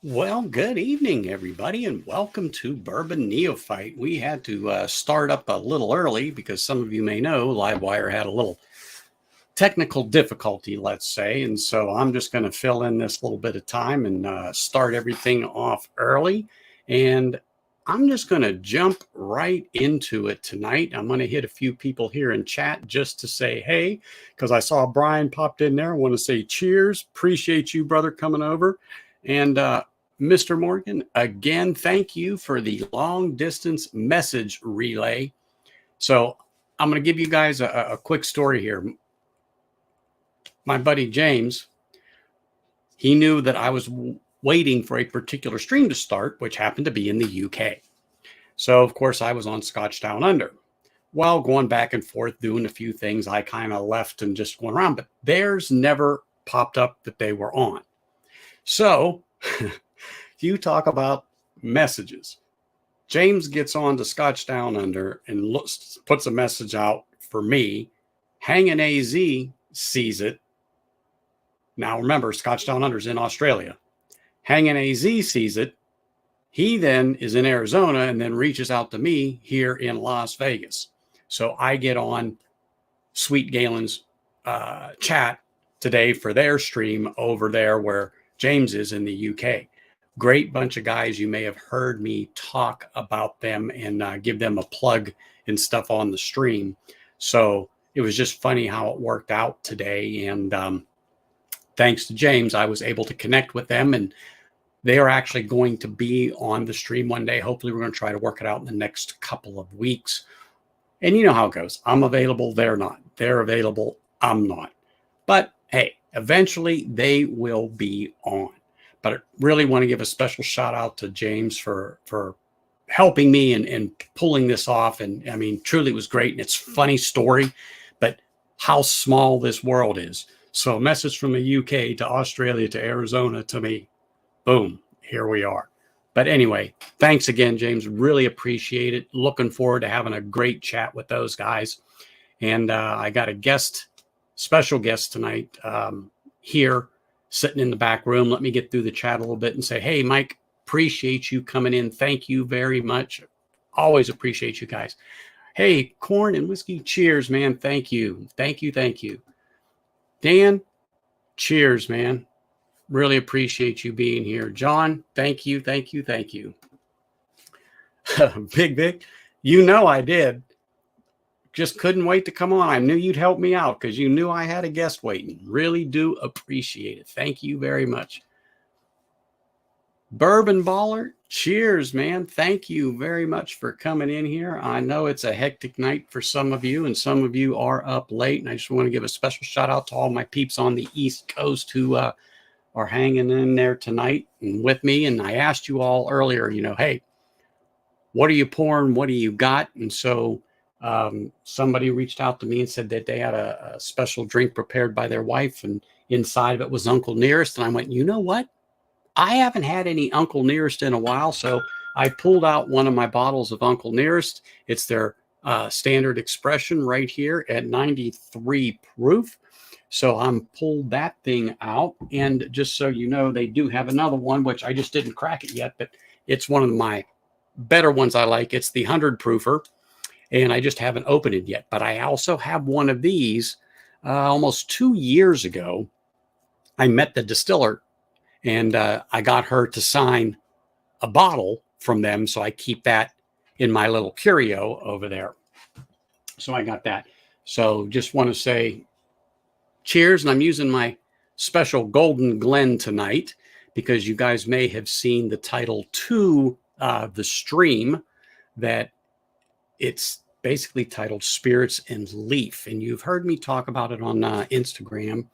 Well, good evening, everybody, and welcome to Bourbon Neophyte. We had to start up a little early because some of you may know Livewire had a little technical difficulty, let's say. And so I'm just going to fill in this little bit of time and start everything off early. And I'm just going to jump right into it tonight. I'm going to hit a few people here in chat just to say hey, because I saw Brian popped in there. I want to say cheers. Appreciate you, brother, coming over. And Mr. Morgan, again, thank you for the long distance message relay. So I'm going to give you guys a quick story here. My buddy James, he knew that I was waiting for a particular stream to start, which happened to be in the UK. So, of course, I was on Scotch Down Under. While going back and forth doing a few things, I kind of left and just went around, but theirs never popped up that they were on. So you talk about messages. James gets on to Scotch Down Under and puts a message out for me. Hanging AZ sees it. Now remember, Scotch Down Under is in Australia. Hanging AZ sees it. He then is in Arizona and then reaches out to me here in Las Vegas. So I get on Sweet Galen's chat today for their stream over there where James is in the UK. Great bunch of guys. You may have heard me talk about them and give them a plug and stuff on the stream. So it was just funny how it worked out today. And thanks to James, I was able to connect with them, and they are actually going to be on the stream one day. Hopefully we're going to try to work it out in the next couple of weeks. And you know how it goes. I'm available, they're not. They're available, I'm not. But hey, eventually they will be on. But I really want to give a special shout out to James for helping me and pulling this off. And I mean, truly it was great. And it's a funny story, but how small this world is. So a message from the UK to Australia to Arizona to me. Boom, here we are. But anyway, thanks again, James. Really appreciate it. Looking forward to having a great chat with those guys. And I got a special guest tonight here, sitting in the back room. Let me get through the chat a little bit and say, hey, Mike, appreciate you coming in. Thank you very much. Always appreciate you guys. Hey, Corn and Whiskey, cheers, man. Thank you. Thank you. Thank you. Dan, cheers, man. Really appreciate you being here. John, thank you. Thank you. Thank you. Big Vic, you know I did. Just couldn't wait to come on. I knew you'd help me out because you knew I had a guest waiting. Really do appreciate it. Thank you very much. Bourbon Baller, cheers, man. Thank you very much for coming in here. I know it's a hectic night for some of you, and some of you are up late. And I just want to give a special shout out to all my peeps on the East Coast who are hanging in there tonight and with me. And I asked you all earlier, hey, what are you pouring? What do you got? And so somebody reached out to me and said that they had a special drink prepared by their wife, and inside of it was Uncle Nearest. And I went, you know what? I haven't had any Uncle Nearest in a while. So I pulled out one of my bottles of Uncle Nearest. It's their standard expression right here at 93 proof. So I'm pulled that thing out. And just so you know, they do have another one, which I just didn't crack it yet, but it's one of my better ones I like. It's the 100 proofer. And I just haven't opened it yet. But I also have one of these almost 2 years ago. I met the distiller, and I got her to sign a bottle from them. So I keep that in my little curio over there. So I got that. So just want to say cheers. And I'm using my special Golden Glen tonight because you guys may have seen the title to the stream, that it's basically titled Spirits and Leaf. And you've heard me talk about it on Instagram.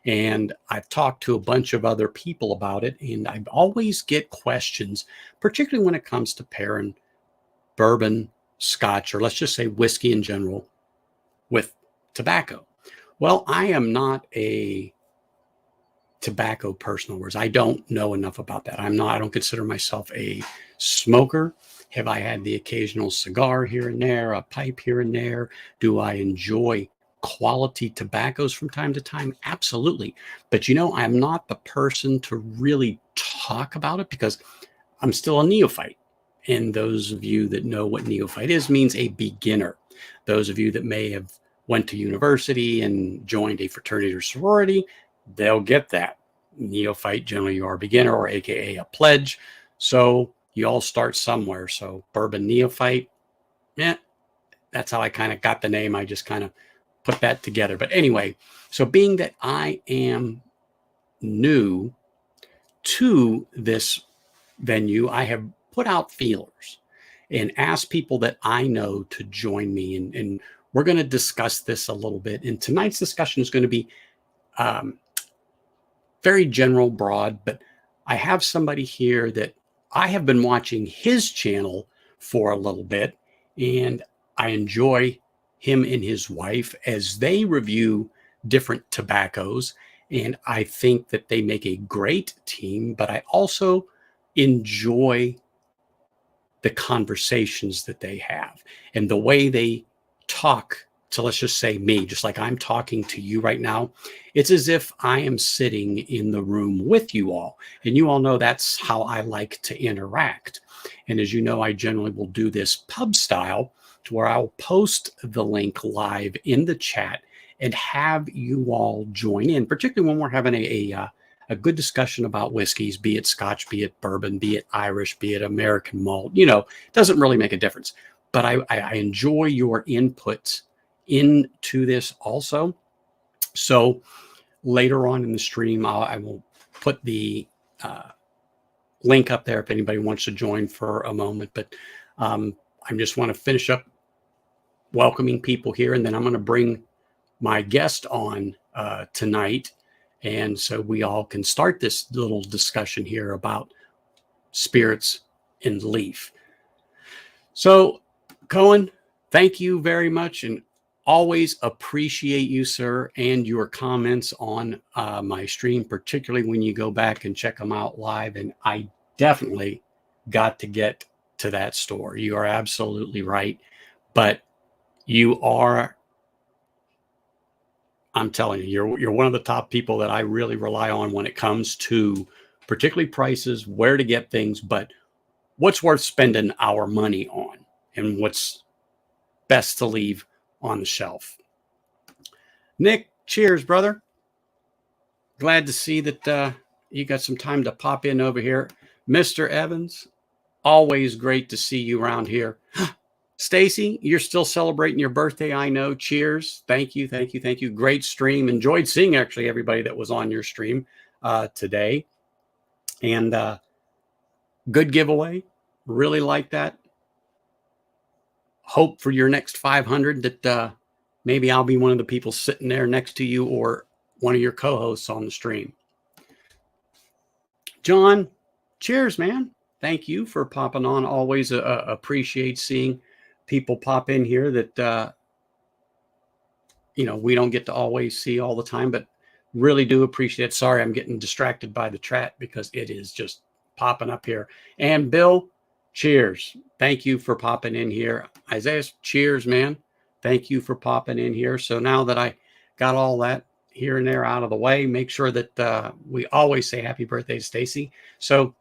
And I've talked to a bunch of other people about it. And I always get questions, particularly when it comes to pairing bourbon, scotch, or let's just say whiskey in general, with tobacco. Well, I am not a tobacco person. In other words, I don't know enough about that. I don't consider myself a smoker. Have I had the occasional cigar here and there, a pipe here and there? Do I enjoy quality tobaccos from time to time? Absolutely. But I'm not the person to really talk talk about it because I'm still a neophyte. And those of you that know what neophyte is means a beginner. Those of you that may have went to university and joined a fraternity or sorority, they'll get that. Neophyte, generally you are a beginner or AKA a pledge. So you all start somewhere. So Bourbon Neophyte, yeah, that's how I kind of got the name. I just kind of put that together. But anyway, so being that I am new to this venue, I have put out feelers and asked people that I know to join me. And we're going to discuss this a little bit. And tonight's discussion is going to be very general, broad, but I have somebody here that I have been watching his channel for a little bit, and I enjoy him and his wife as they review different tobaccos. And I think that they make a great team, but I also enjoy the conversations that they have and the way they talk to, let's just say, me, just like I'm talking to you right now. It's as if I am sitting in the room with you all. And you all know that's how I like to interact. And as you know, I generally will do this pub style to where I'll post the link live in the chat and have you all join in, particularly when we're having a good discussion about whiskeys, be it Scotch, be it bourbon, be it Irish, be it American malt. You know, it doesn't really make a difference. But I enjoy your input into this also. So later on in the stream, I will put the link up there if anybody wants to join for a moment. But I just want to finish up welcoming people here, and then I'm going to bring my guest on tonight. And so we all can start this little discussion here about spirits and leaf. So, Cohen, thank you very much, and always appreciate you, sir, and your comments on my stream, particularly when you go back and check them out live. And I definitely got to get to that store. You are absolutely right. But you are, I'm telling you, you're one of the top people that I really rely on when it comes to particularly prices, where to get things, but what's worth spending our money on and what's best to leave on the shelf. Nick, cheers, brother. Glad to see that you got some time to pop in over here. Mr. Evans, always great to see you around here. Stacy, you're still celebrating your birthday, I know. Cheers. Thank you, thank you, thank you. Great stream. Enjoyed seeing actually everybody that was on your stream today. And good giveaway. Really like that. Hope for your next 500 that maybe I'll be one of the people sitting there next to you or one of your co-hosts on the stream. John, cheers, man. Thank you for popping on. Always appreciate seeing people pop in here that, you know, we don't get to always see all the time, but really do appreciate it. Sorry, I'm getting distracted by the chat because it is just popping up here. And Bill, cheers. Thank you for popping in here. Isaiah, cheers, man. Thank you for popping in here. So now that I got all that here and there out of the way, make sure that we always say happy birthday to Stacy. So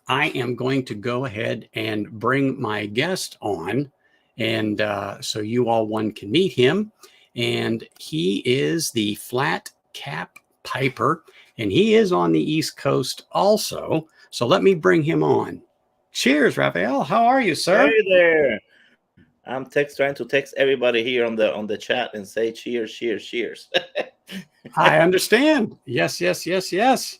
I am going to go ahead and bring my guest on, and so you all one can meet him. And he is the Flat Cap Piper, and he is on the East Coast also. So let me bring him on. Cheers, Raphael. How are you, sir? Hey there. I'm trying to text everybody here on the chat and say cheers, cheers, cheers. I understand. Yes, yes, yes, yes.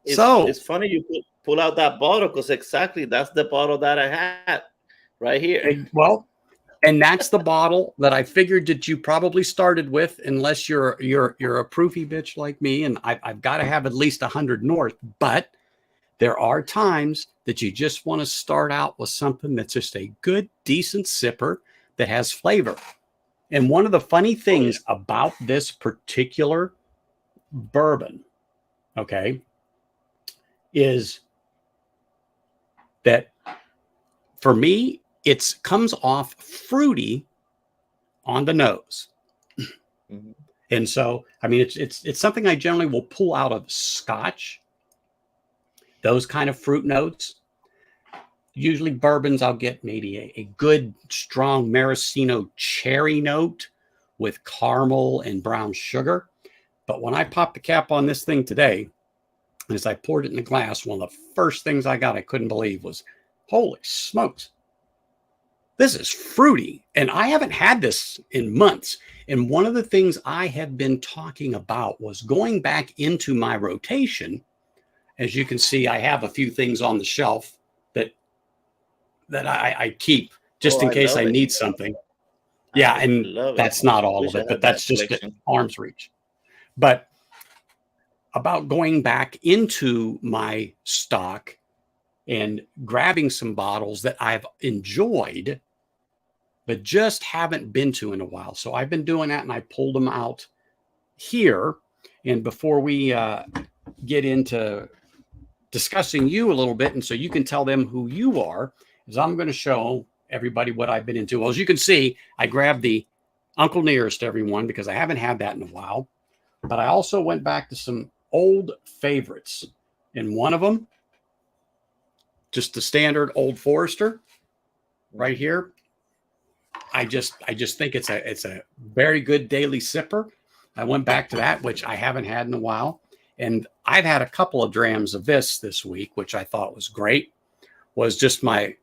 It's funny you pull out that bottle because exactly that's the bottle that I had right here. Well, and that's the bottle that I figured that you probably started with, unless you're a proofy bitch like me, and I've got to have at least 100 north. But there are times that you just want to start out with something that's just a good, decent sipper that has flavor. And one of the funny things about this particular bourbon, okay, is that for me, it comes off fruity on the nose. Mm-hmm. And so, I mean, it's something I generally will pull out of Scotch those kind of fruit notes. Usually bourbons, I'll get maybe a good, strong maraschino cherry note with caramel and brown sugar. But when I popped the cap on this thing today, as I poured it in the glass, one of the first things I got, I couldn't believe, was, holy smokes, this is fruity. And I haven't had this in months. And one of the things I have been talking about was going back into my rotation. As you can see, I have a few things on the shelf that I keep just Oh, in I case love I it. need something. Yeah, I and love it. that's not all of Wish I it, but had that that's just at collection. arm's reach. But about going back into my stock and grabbing some bottles that I've enjoyed, but just haven't been to in a while. So I've been doing that, and I pulled them out here. And before we get into discussing you a little bit, and so you can tell them who you are, is I'm going to show everybody what I've been into. Well, as you can see, I grabbed the Uncle Nearest everyone because I haven't had that in a while. But I also went back to some old favorites. And one of them, just the standard Old Forester right here. I just think it's a very good daily sipper. I went back to that, which I haven't had in a while. And I've had a couple of drams of this week, which I thought was great. Was just my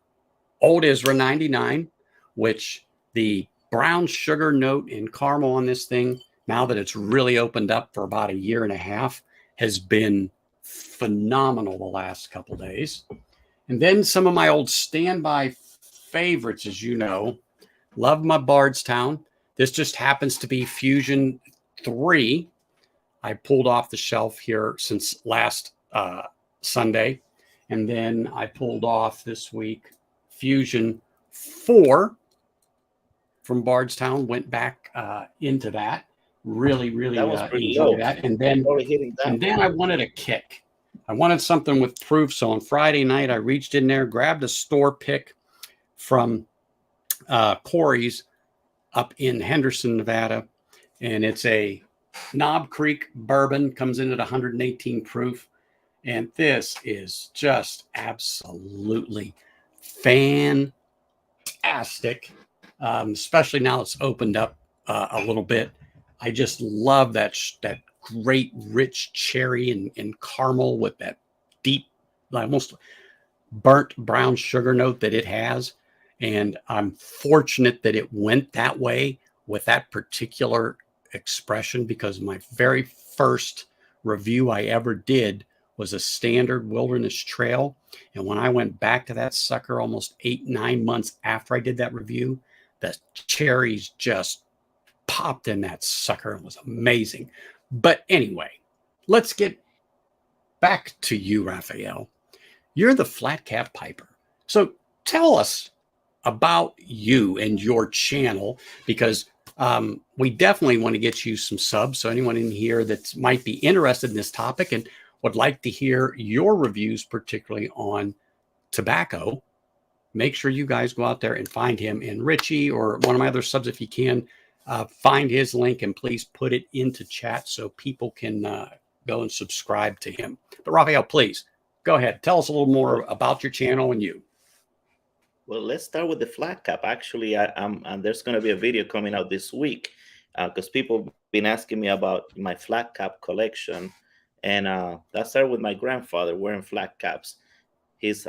Old Isra 99, which the brown sugar note and caramel on this thing, now that it's really opened up for about a year and a half, has been phenomenal the last couple days. And then some of my old standby favorites, as you know, love my Bardstown. This just happens to be Fusion 3. I pulled off the shelf here since last Sunday. And then I pulled off this week Fusion 4 from Bardstown, went back into that. Really, That really was pretty enjoy low. that. And Probably hitting that then I wanted a kick. I wanted something with proof. So on Friday night, I reached in there, grabbed a store pick from Corey's up in Henderson, Nevada. And it's a Knob Creek bourbon, comes in at 118 proof. And this is just absolutely fantastic, especially now it's opened up a little bit. I just love that great rich cherry and caramel with that deep, almost burnt brown sugar note that it has. And I'm fortunate that it went that way with that particular expression, because my very first review I ever did was a standard wilderness trail. And when I went back to that sucker almost 8-9 months after I did that review, the cherries just popped in that sucker. It was amazing. But anyway, let's get back to you, Raphael. You're the flat cap piper. So tell us about you and your channel, because we definitely want to get you some subs. So anyone in here that might be interested in this topic and would like to hear your reviews, particularly on tobacco, make sure you guys go out there and find him. And Richie or one of my other subs, if you can, find his link and please put it into chat so people can go and subscribe to him. But Raphael, please go ahead. Tell us a little more about your channel and you. Well, let's start with the flat cap. Actually, and there's going to be a video coming out this week because people have been asking me about my flat cap collection. And that started with my grandfather wearing flat caps. His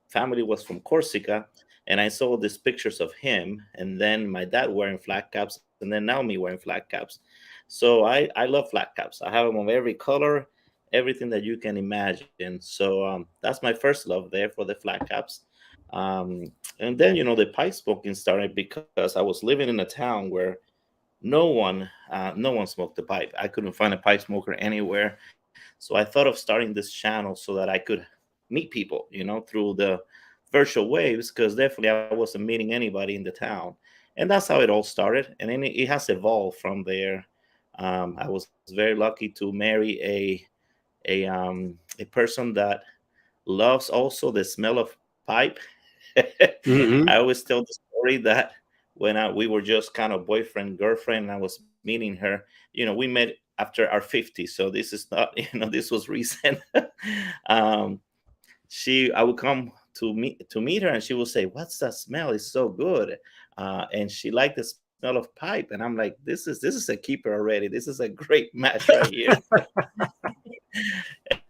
family was from Corsica, and I saw these pictures of him, and then my dad wearing flat caps, and then now me wearing flat caps. So I love flat caps. I have them of every color, everything that you can imagine. So that's my first love there for the flat caps. And then, the pipe smoking started because I was living in a town where no one smoked the pipe. I couldn't find a pipe smoker anywhere. So I thought of starting this channel so that I could meet people, through the virtual waves, because definitely I wasn't meeting anybody in the town. And that's how it all started. And then it has evolved from there. I was very lucky to marry a person that loves also the smell of pipe. Mm-hmm. I always tell the story that when we were just kind of boyfriend girlfriend, and I was meeting her. We met after our 50s, so this is not, this was recent. um, I would come to meet her, and she would say, "What's that smell? It's so good," and she liked the smell of pipe, and I'm like, "This is a keeper already. This is a great match right here."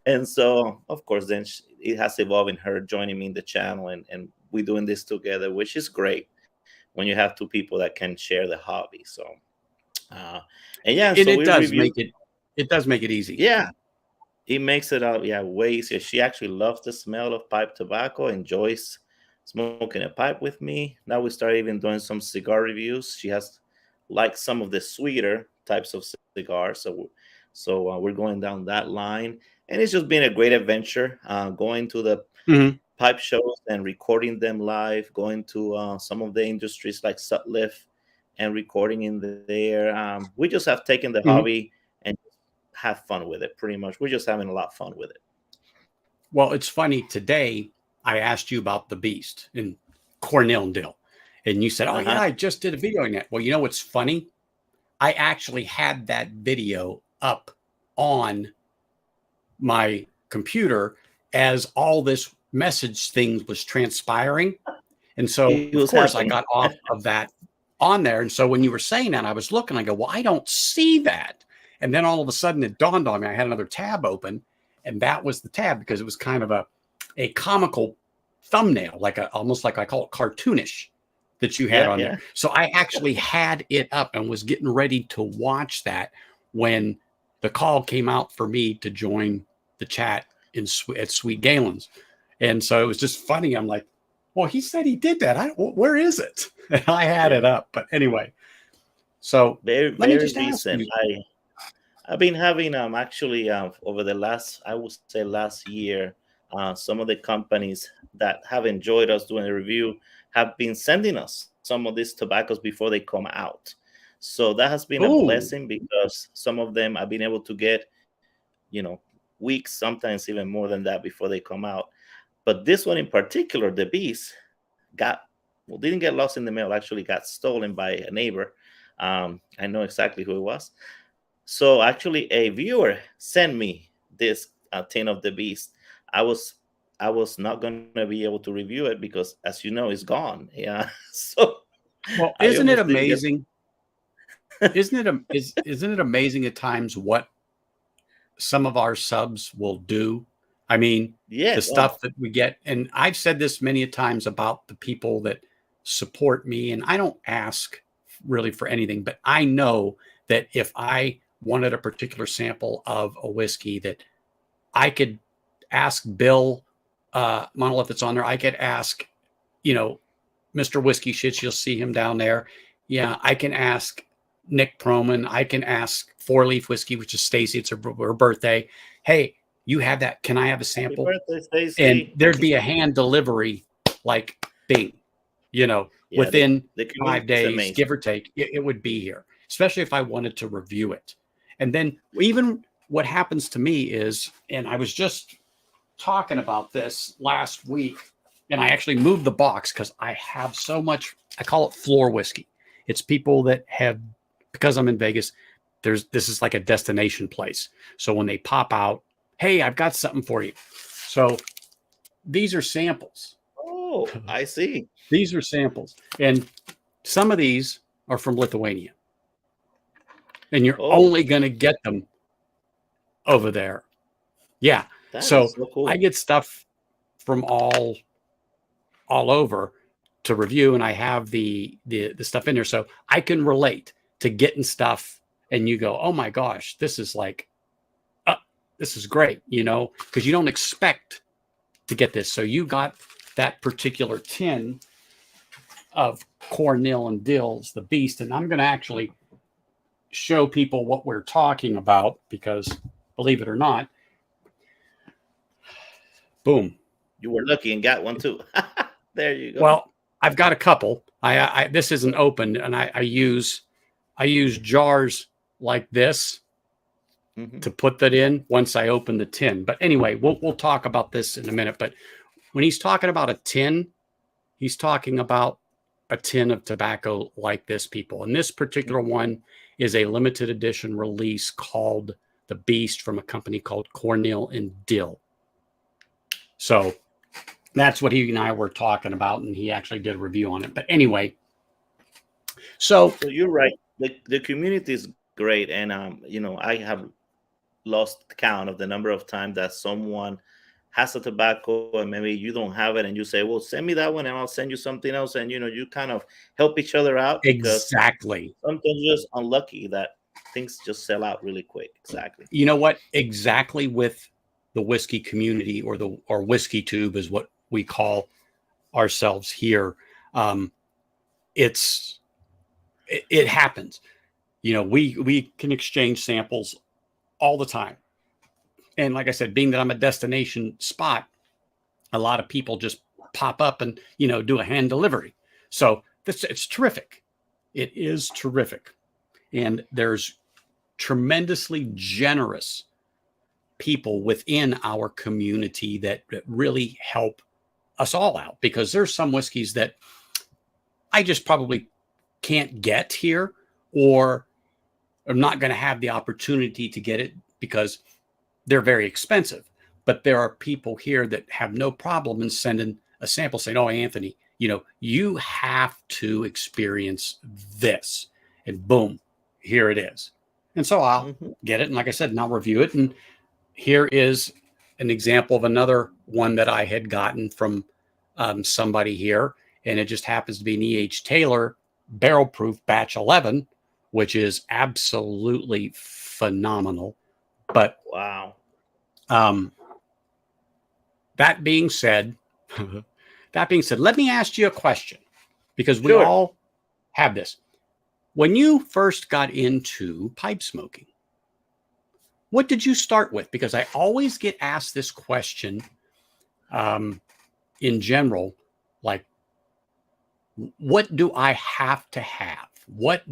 And so, of course, then it has evolved in her joining me in the channel, and we doing this together, which is great when you have two people that can share the hobby. So, uh, and yeah, And so it we does review. make it easy. Yeah, it makes it yeah, way easier. She actually loves the smell of pipe tobacco, enjoys smoking a pipe with me. Now we start even doing some cigar reviews. She has liked some of the sweeter types of cigars, so we're going down that line, and it's just been a great adventure. Going to the Mhm. pipe shows and recording them live, going to some of the industries like Sutliff and recording in there. We just have taken the Mhm. hobby and have fun with it. Pretty much, we're just having a lot of fun with it. Well, it's funny. Today, I asked you about the Beast in Cornell and Dill, and you said, "Oh Uh yeah, huh. I just did a video on that." Well, you know what's funny? I actually had that video up on my computer as all this message thing was transpiring. And so, It of was course, I happening. got off of that on there. And so when you were saying that, I was looking, I go, well, I don't see that. And then all of a sudden it dawned on me, I had another tab open, and that was the tab because it was kind of a comical thumbnail, like almost like I call it cartoonish that you had Yeah, on there. yeah. So I actually had it up and was getting ready to watch that when the call came out for me to join the chat at Sweet Galen's. And so it was just funny. I'm like, well, he said he did that. Where is it? And I had Yeah. it up. But anyway, so Very, let me very just ask recent. you. I've been having actually over the last, I would say, last year, some of the companies that have enjoyed us doing a review have been sending us some of these tobaccos before they come out. So that has been a Oh, blessing because some of them I've been able to get, you know, weeks, sometimes even more than that before they come out. But this one in particular, the Beast, got well, didn't get lost in the mail. Actually, got stolen by a neighbor. I know exactly who it was. So actually, a viewer sent me this tin of the Beast. I was I was not going to be able to review it because, as you know, it's gone. Yeah, so well, I isn't it almost didn't get. amazing? Isn't it amazing at times what some of our subs will do? I mean, Yeah, the oh, stuff that we get, and I've said this many a times about the people that support me, and I don't ask really for anything, but I know that if I wanted a particular sample of a whiskey, that I could ask Bill Monolith that's on there. I could ask, you know, Mr. Whiskey Shits. You'll see him down there. Yeah, I can ask Nick Proman. I can ask Four Leaf Whiskey, which is Stacy. It's her birthday. Hey, you have that? Can I have a happy sample? birthday, And Stacy. there'd be a hand delivery, like bing, Yeah, within the 5 community is days, amazing. give or take, it would be here, especially if I wanted to review it. And then even what happens to me is, and I was just talking about this last week, and I actually moved the box because I have so much. I call it floor whiskey. It's people that have, because I'm in Vegas. This is like a destination place. So when they pop out, hey, I've got something for you. So these are samples. Oh, I see. These are samples, and some of these are from Lithuania, and you're Oh, only going to get them over there. Yeah. that is So so I cool. get stuff from all over to review, and I have the stuff in there, so I can relate to getting stuff, and you go, oh my gosh, this is like, uh, this is great, because you don't expect to get this. So you got that particular tin of Cornell and Dills, the Beast, and I'm going to actually show people what we're talking about because, believe it or not, boom. You were lucky and got one too. There you go. Well, I've got a couple. I this isn't open, and I use jars like this Hmm. to put that in once I open the tin. But anyway, we'll talk about this in a minute. But when he's talking about a tin, he's talking about a tin of tobacco like this, people. And this particular one is a limited edition release called the Beast from a company called Cornell and Dill. So That's what he and I were talking about, and he actually did a review on it. But anyway, so So you're right. The community is great, and I have lost count of the number of times that someone has a tobacco and maybe you don't have it, and you say, "Well, send me that one, and I'll send you something else," and you kind of help each other out because exactly, sometimes you're just unlucky that things just sell out really quick. Exactly. you know what? Exactly with the whiskey community, or whiskey tube is what we call ourselves here. Um, it happens. We can exchange samples all the time. And like I said, being that I'm a destination spot, a lot of people just pop up and do a hand delivery. So it's terrific. It is terrific. And there's tremendously generous people within our community that really help us all out, because there's some whiskeys that I just probably can't get here, or I'm not going to have the opportunity to get it because they're very expensive. But there are people here that have no problem in sending a sample saying, "Oh, Anthony, you have to experience this." And boom, here it is. And so I'll get it. And like I said, and I'll review it. And here is an example of another one that I had gotten from somebody here. And it just happens to be an E.H. Taylor barrel proof batch 11, which is absolutely phenomenal. But Wow. that being said, let me ask you a question, because we Sure. all have this. When you first got into pipe smoking, what did you start with? Because I always get asked this question in general, like, what do I have to have? What's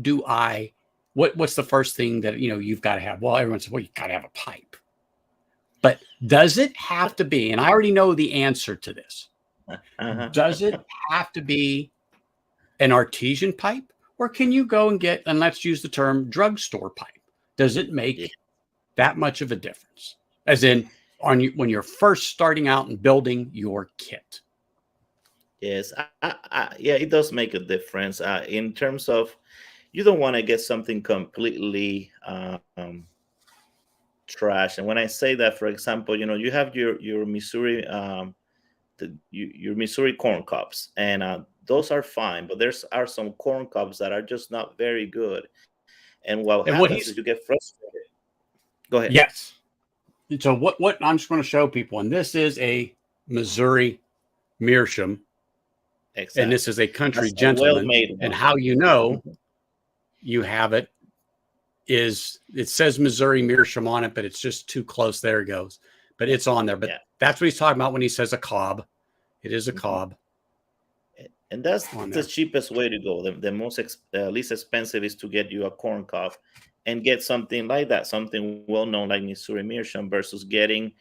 the first thing that, you've got to have? Well, everyone says, well, you got to have a pipe. But does it have to be, and I already know the answer to this, does it have to be an artesian pipe, or can you go and get, and let's use the term drugstore pipe? Does it make that much of a difference? As in, when you're first starting out and building your kit? Yes, yeah, it does make a difference in terms of you don't want to get something completely trash. And when I say that, for example, you have your Missouri your Missouri corn cobs, and those are fine, but there's are some corn cobs that are just not very good. And what And what happens he's is you get frustrated. Go ahead. Yes. So what I'm just going to show people, and this is a Missouri Meerschaum, and this Exactly. is a country That's a gentleman. well-made And one. how you have it is, it says Missouri Meerschaum on it, but it's just too close. There it goes. But it's on there. But Yeah. that's what he's talking about when he says a cob. It is a cob. And that's On the there. cheapest way to go. The most least expensive is to get you a corn cob and get something like that, something well known like Missouri Meerschaum, versus getting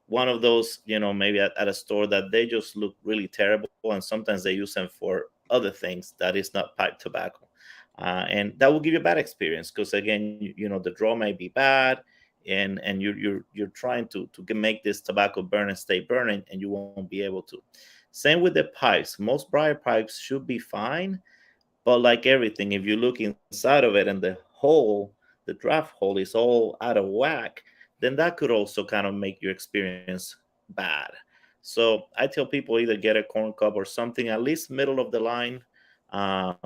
one of those, maybe at a store that they just look really terrible, and sometimes they use them for other things that is not pipe tobacco, and that will give you a bad experience because again, the draw may be bad, and you're trying to make this tobacco burn and stay burning, and you won't be able to. Same with the pipes. Most briar pipes should be fine, but like everything, if you look inside of it and the draft hole is all out of whack, then that could also kind of make your experience bad. So I tell people either get a corn cob or something at least middle of the line,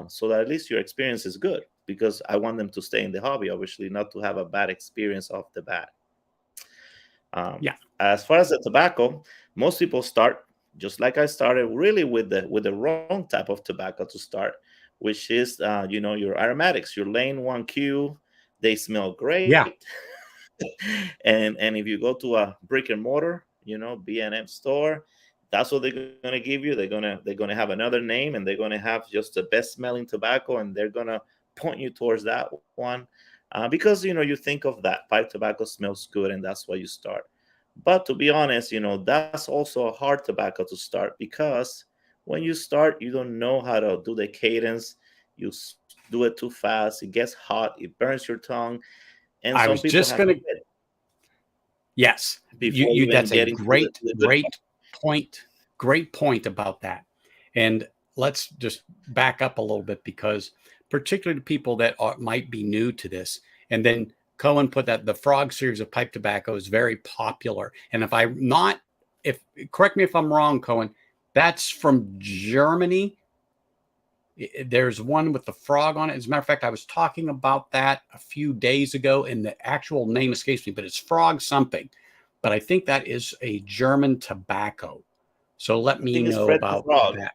so that at least your experience is good. Because I want them to stay in the hobby, obviously, not to have a bad experience off the bat. Yeah. As far as the tobacco, most people start just like I started, really with the wrong type of tobacco to start, which is your aromatics, your lane 1Q. They smell great. Yeah. And if you go to a brick and mortar, B&M store, that's what they're gonna give you. They're gonna have another name, and they're gonna have just the best smelling tobacco, and they're gonna point you towards that one, because you think of that pipe tobacco smells good, and that's why you start. But to be honest, that's also a hard tobacco to start, because when you start, you don't know how to do the cadence. You do it too fast. It gets hot. It burns your tongue, and I some was people just have going to, quit yes, before you even that's a getting to great, the good great part. point. great point about that. And let's just back up a little bit, because particularly to people that might be new to this. And then Cohen put that the Frog series of pipe tobacco is very popular. And correct me if I'm wrong, Cohen, that's from Germany. There's one with the frog on it. As a matter of fact, I was talking about that a few days ago, and the actual name escapes me, but it's frog something. But I think that is a German tobacco. So let I me think it's know Fred the about Frog. that.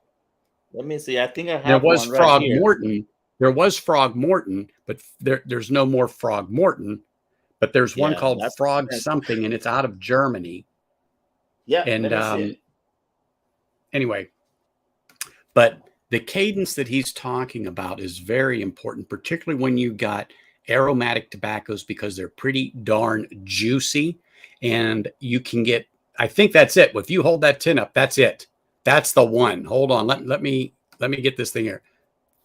Let me see. I think I There have was one right Frog here. Morton. There was Frog Morton, but there's no more Frog Morton. But there's one called Frog something, and it's out of Germany. Yeah, and let me see it. Anyway, but the cadence that he's talking about is very important, particularly when you got aromatic tobaccos, because they're pretty darn juicy, and you can get, I think that's it. If you hold that tin up, that's it. That's the one. Hold on. Let me get this thing here.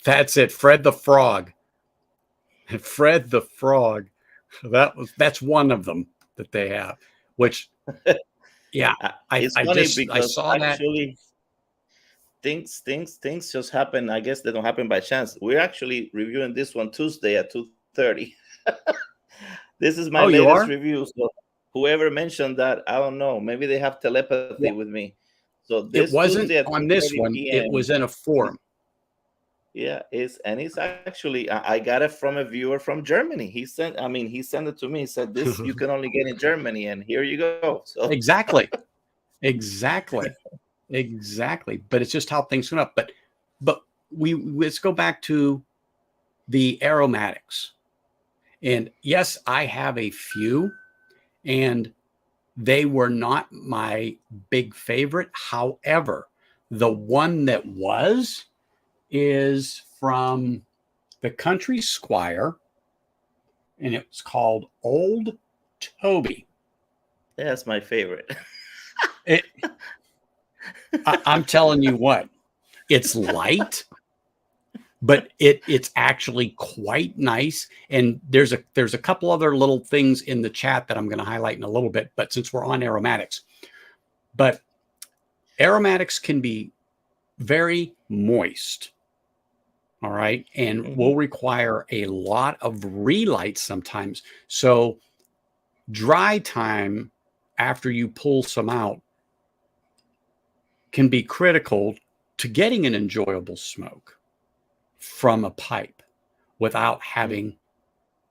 That's it. Fred the Frog. Fred the Frog. That's one of them that they have, which, yeah, It's funny because I saw actually things just happen. I guess they don't happen by chance. We're actually reviewing this one Tuesday at 2:30. This is my latest review. So whoever mentioned that, I don't know. Maybe they have telepathy with me. So this it wasn't Tuesday at on this one. PM, it was in a forum. Yeah, it's actually I got it from a viewer from Germany. He sent it to me. He said this you can only get in Germany, and here you go. So Exactly. But it's just how things went up. But let's go back to the aromatics. And yes, I have a few, and they were not my big favorite. However, the one that is from the Country Squire, and it's called Old Toby. That's my favorite. I'm telling you what, it's light, but it's actually quite nice. And there's a couple other little things in the chat that I'm going to highlight in a little bit, but since we're on aromatics, but aromatics can be very moist. All right. And will require a lot of relight sometimes. So dry time after you pull some out can be critical to getting an enjoyable smoke from a pipe without having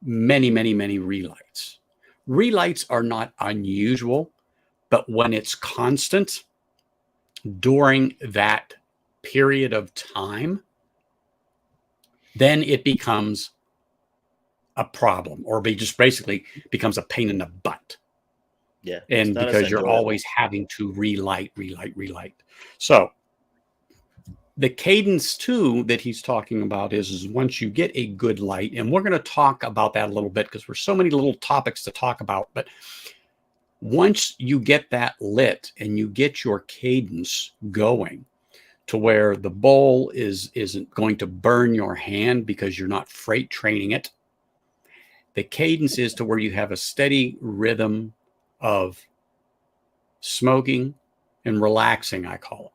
many relights. Relights are not unusual, but when it's constant during that period of time, then it becomes a problem, or just basically becomes a pain in the butt. Yeah. And because you're always having to relight. So the cadence too that he's talking about is once you get a good light, and we're going to talk about that a little bit because there's so many little topics to talk about, but once you get that lit and you get your cadence going to where the bowl isn't going to burn your hand because you're not freight training it, the cadence is to where you have a steady rhythm of smoking and relaxing, I call it.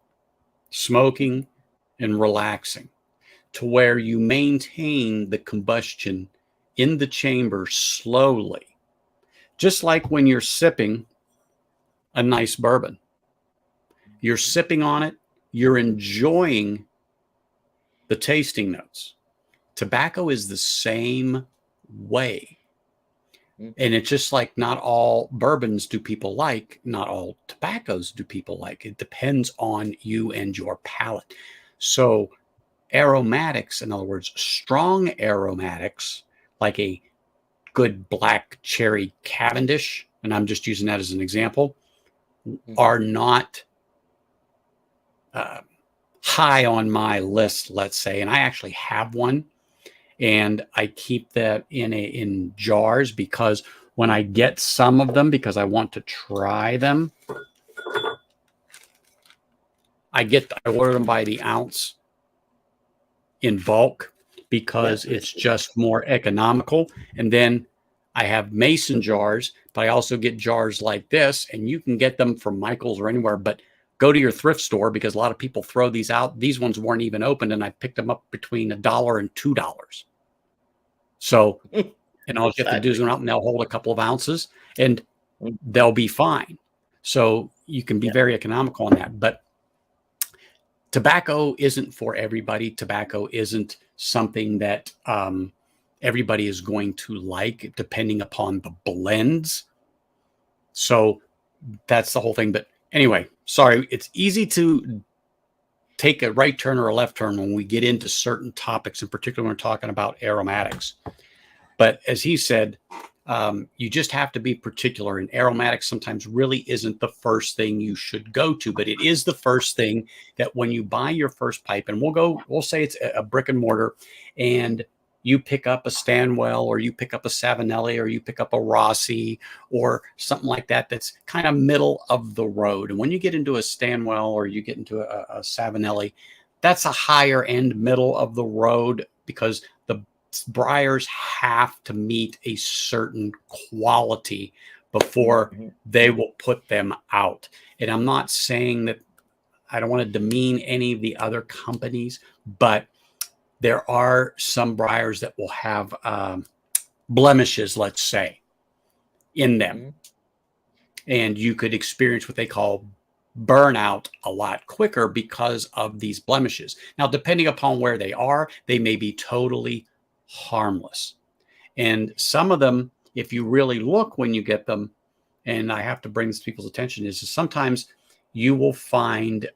Smoking and relaxing, to where you maintain the combustion in the chamber slowly. Just like when you're sipping a nice bourbon. You're sipping on it, you're enjoying the tasting notes. Tobacco is the same way. And it's just like not all bourbons do people like, not all tobaccos do people like. It depends on you and your palate. So aromatics, in other words, strong aromatics, like a good black cherry Cavendish, and I'm just using that as an example, are not high on my list, let's say. And I actually have one, and I keep that in jars, because when I get some of them, because I want to try them, I order them by the ounce in bulk, because it's just more economical. And then I have mason jars, but I also get jars like this, and you can get them from Michael's or anywhere. But go to your thrift store, because a lot of people throw these out. These ones weren't even opened, and I picked them up between $1 and $2. So, and all you have to do is go out and they'll hold a couple of ounces and they'll be fine. So you can be very economical on that. But tobacco isn't for everybody. Tobacco isn't something that everybody is going to like, depending upon the blends. So that's the whole thing. But anyway, sorry, it's easy to take a right turn or a left turn when we get into certain topics, in particular when we're talking about aromatics. But as he said, you just have to be particular, and aromatics sometimes really isn't the first thing you should go to, but it is the first thing that when you buy your first pipe, and we'll say it's a brick and mortar, and you pick up a Stanwell, or you pick up a Savinelli, or you pick up a Rossi, or something like that, that's kind of middle of the road. And when you get into a Stanwell or you get into a Savinelli, that's a higher end, middle of the road, because the briars have to meet a certain quality before they will put them out. And I'm not saying that, I don't want to demean any of the other companies, but there are some briars that will have blemishes, let's say, in them. And you could experience what they call burnout a lot quicker because of these blemishes. Now, depending upon where they are, they may be totally harmless. And some of them, if you really look when you get them, and I have to bring this to people's attention, is sometimes you will find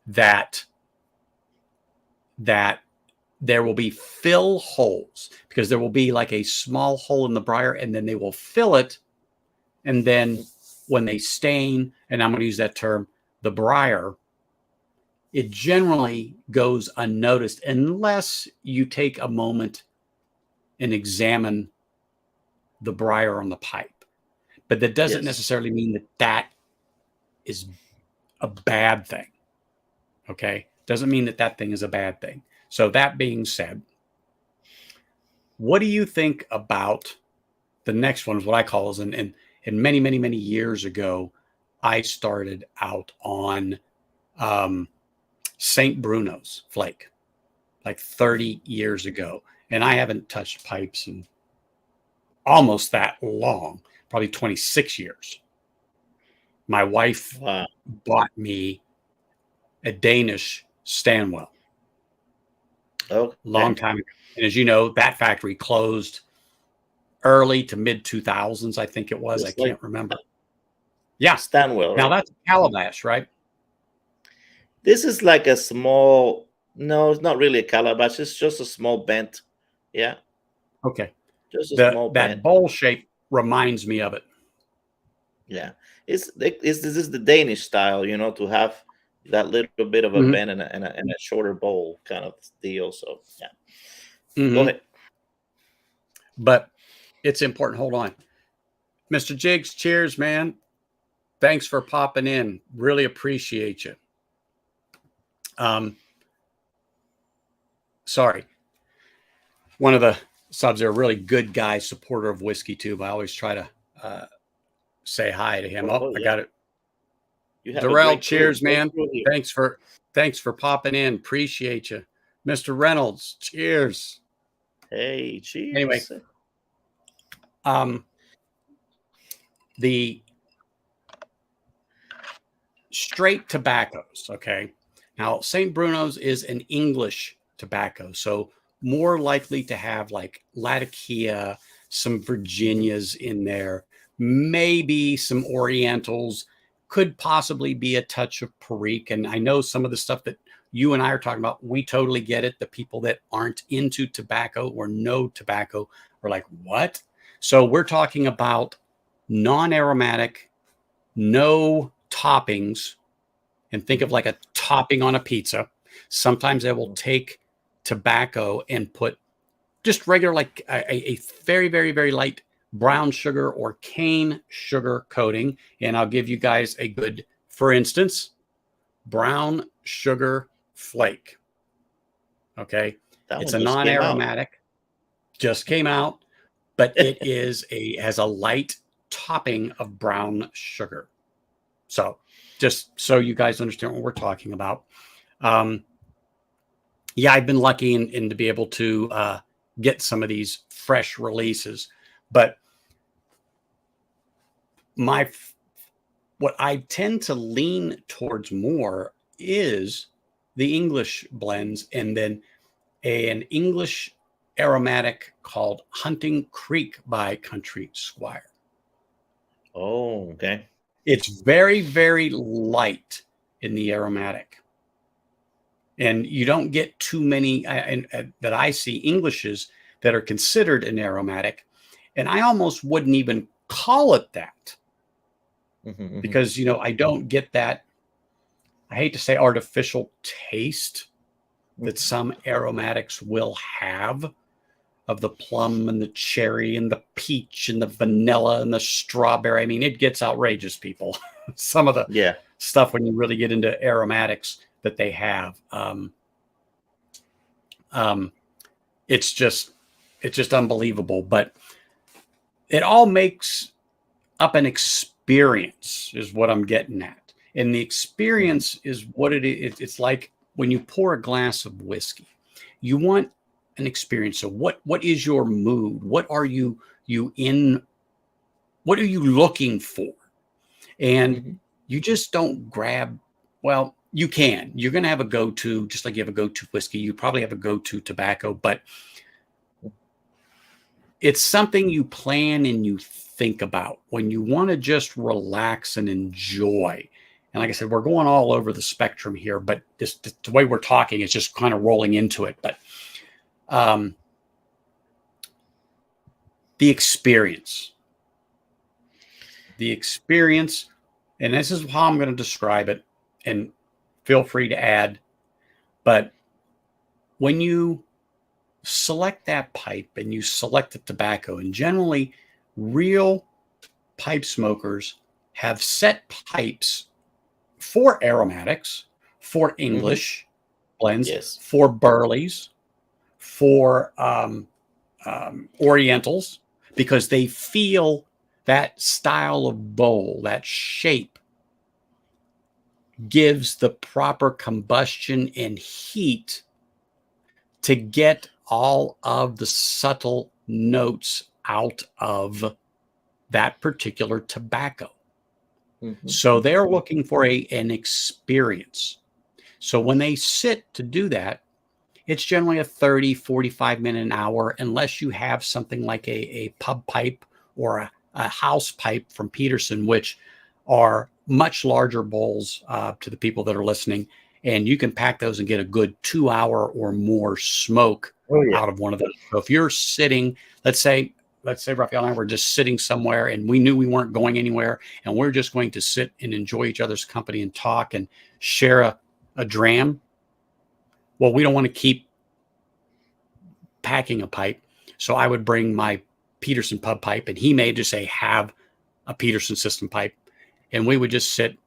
that there will be fill holes, because there will be like a small hole in the briar, and then they will fill it. And then when they stain, and I'm going to use that term, the briar, it generally goes unnoticed unless you take a moment and examine the briar on the pipe. But that doesn't necessarily mean that that is a bad thing. Okay? Doesn't mean that that thing is a bad thing. So that being said, what do you think about the next one? Is what I call is, and many, many, many years ago, I started out on St. Bruno's flake, like 30 years ago. And I haven't touched pipes in almost that long, probably 26 years. My wife bought me a Danish Stanwell. Long time ago. And as you know, that factory closed early to mid 2000s, I think it was. I can't remember. Yeah. Stanwell. Now that's calabash, right? This is like a small, no, it's not really a calabash. It's just a small bent. Yeah. Okay. Just a small bent. That bowl shape reminds me of it. Yeah. This is the Danish style, to have that little bit of a bend and a shorter bowl kind of deal. So yeah. Go ahead. But it's important. Hold on. Mr. Jiggs, cheers, man. Thanks for popping in. Really appreciate you. Sorry. One of the subs are a really good guy, supporter of Whiskey Tube. I always try to say hi to him. I got it. Darrell, cheers, man. Thanks for popping in. Appreciate you. Mr. Reynolds, cheers. Hey, cheers. Anyway, the straight tobaccos, okay? Now, St. Bruno's is an English tobacco, so more likely to have like Latakia, some Virginias in there, maybe some Orientals, could possibly be a touch of Perique. And I know some of the stuff that you and I are talking about, we totally get it. The people that aren't into tobacco or know tobacco are like, what? So we're talking about non-aromatic, no toppings, and think of like a topping on a pizza. Sometimes they will take tobacco and put just regular, like a very, very, very light brown sugar or cane sugar coating. And I'll give you guys a good, for instance, brown sugar flake. Okay. It's a non-aromatic, just came out, but it has a light topping of brown sugar. So just so you guys understand what we're talking about. Yeah, I've been lucky in to be able to get some of these fresh releases, but what I tend to lean towards more is the English blends, and then an English aromatic called Hunting Creek by Country Squire. Oh, okay. It's very, very light in the aromatic. And you don't get too many that I see Englishes that are considered an aromatic. And I almost wouldn't even call it that because, I don't get that. I hate to say artificial taste that some aromatics will have of the plum and the cherry and the peach and the vanilla and the strawberry. I mean, it gets outrageous, people. Some of the stuff when you really get into aromatics that they have. It's just unbelievable. But it all makes up an experience, is what I'm getting at. And the experience is what it is. It's like when you pour a glass of whiskey, you want an experience. So what is your mood? What are you in? What are you looking for? And you just don't grab. Well, you can. You're going to have a go-to, just like you have a go-to whiskey. You probably have a go-to tobacco, but it's something you plan and you think about when you want to just relax and enjoy. And like I said, we're going all over the spectrum here, but the way we're talking is just kind of rolling into it. But the experience, and this is how I'm going to describe it, and feel free to add. But when you select that pipe and you select the tobacco, and generally real pipe smokers have set pipes for aromatics, for English blends, for burleys, for orientals, because they feel that style of bowl, that shape, gives the proper combustion and heat to get all of the subtle notes out of that particular tobacco. So they're looking for an experience. So when they sit to do that, it's generally a 30, 45 minute, an hour, unless you have something like a pub pipe or a house pipe from Peterson, which are much larger bowls to the people that are listening. And you can pack those and get a good 2 hour or more smoke out of one of those. So if you're sitting, let's say Raphael and I were just sitting somewhere and we knew we weren't going anywhere and we're just going to sit and enjoy each other's company and talk and share a dram. Well, we don't want to keep packing a pipe. So I would bring my Peterson pub pipe, and he may just say, have a Peterson system pipe. And we would just sit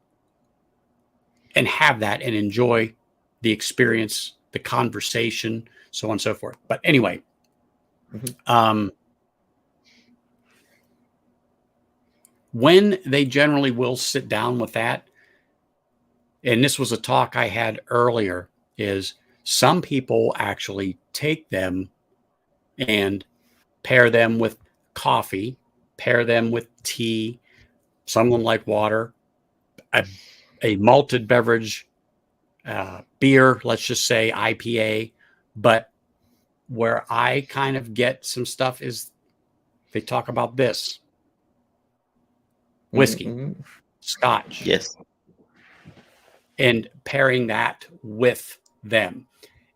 and have that and enjoy the experience, the conversation, so on and so forth. But anyway, when they generally will sit down with that, and this was a talk I had earlier, is some people actually take them and pair them with coffee, pair them with tea, some of them like water, a malted beverage, beer, let's just say IPA. But where I kind of get some stuff is they talk about this: whiskey, scotch. Yes. And pairing that with them.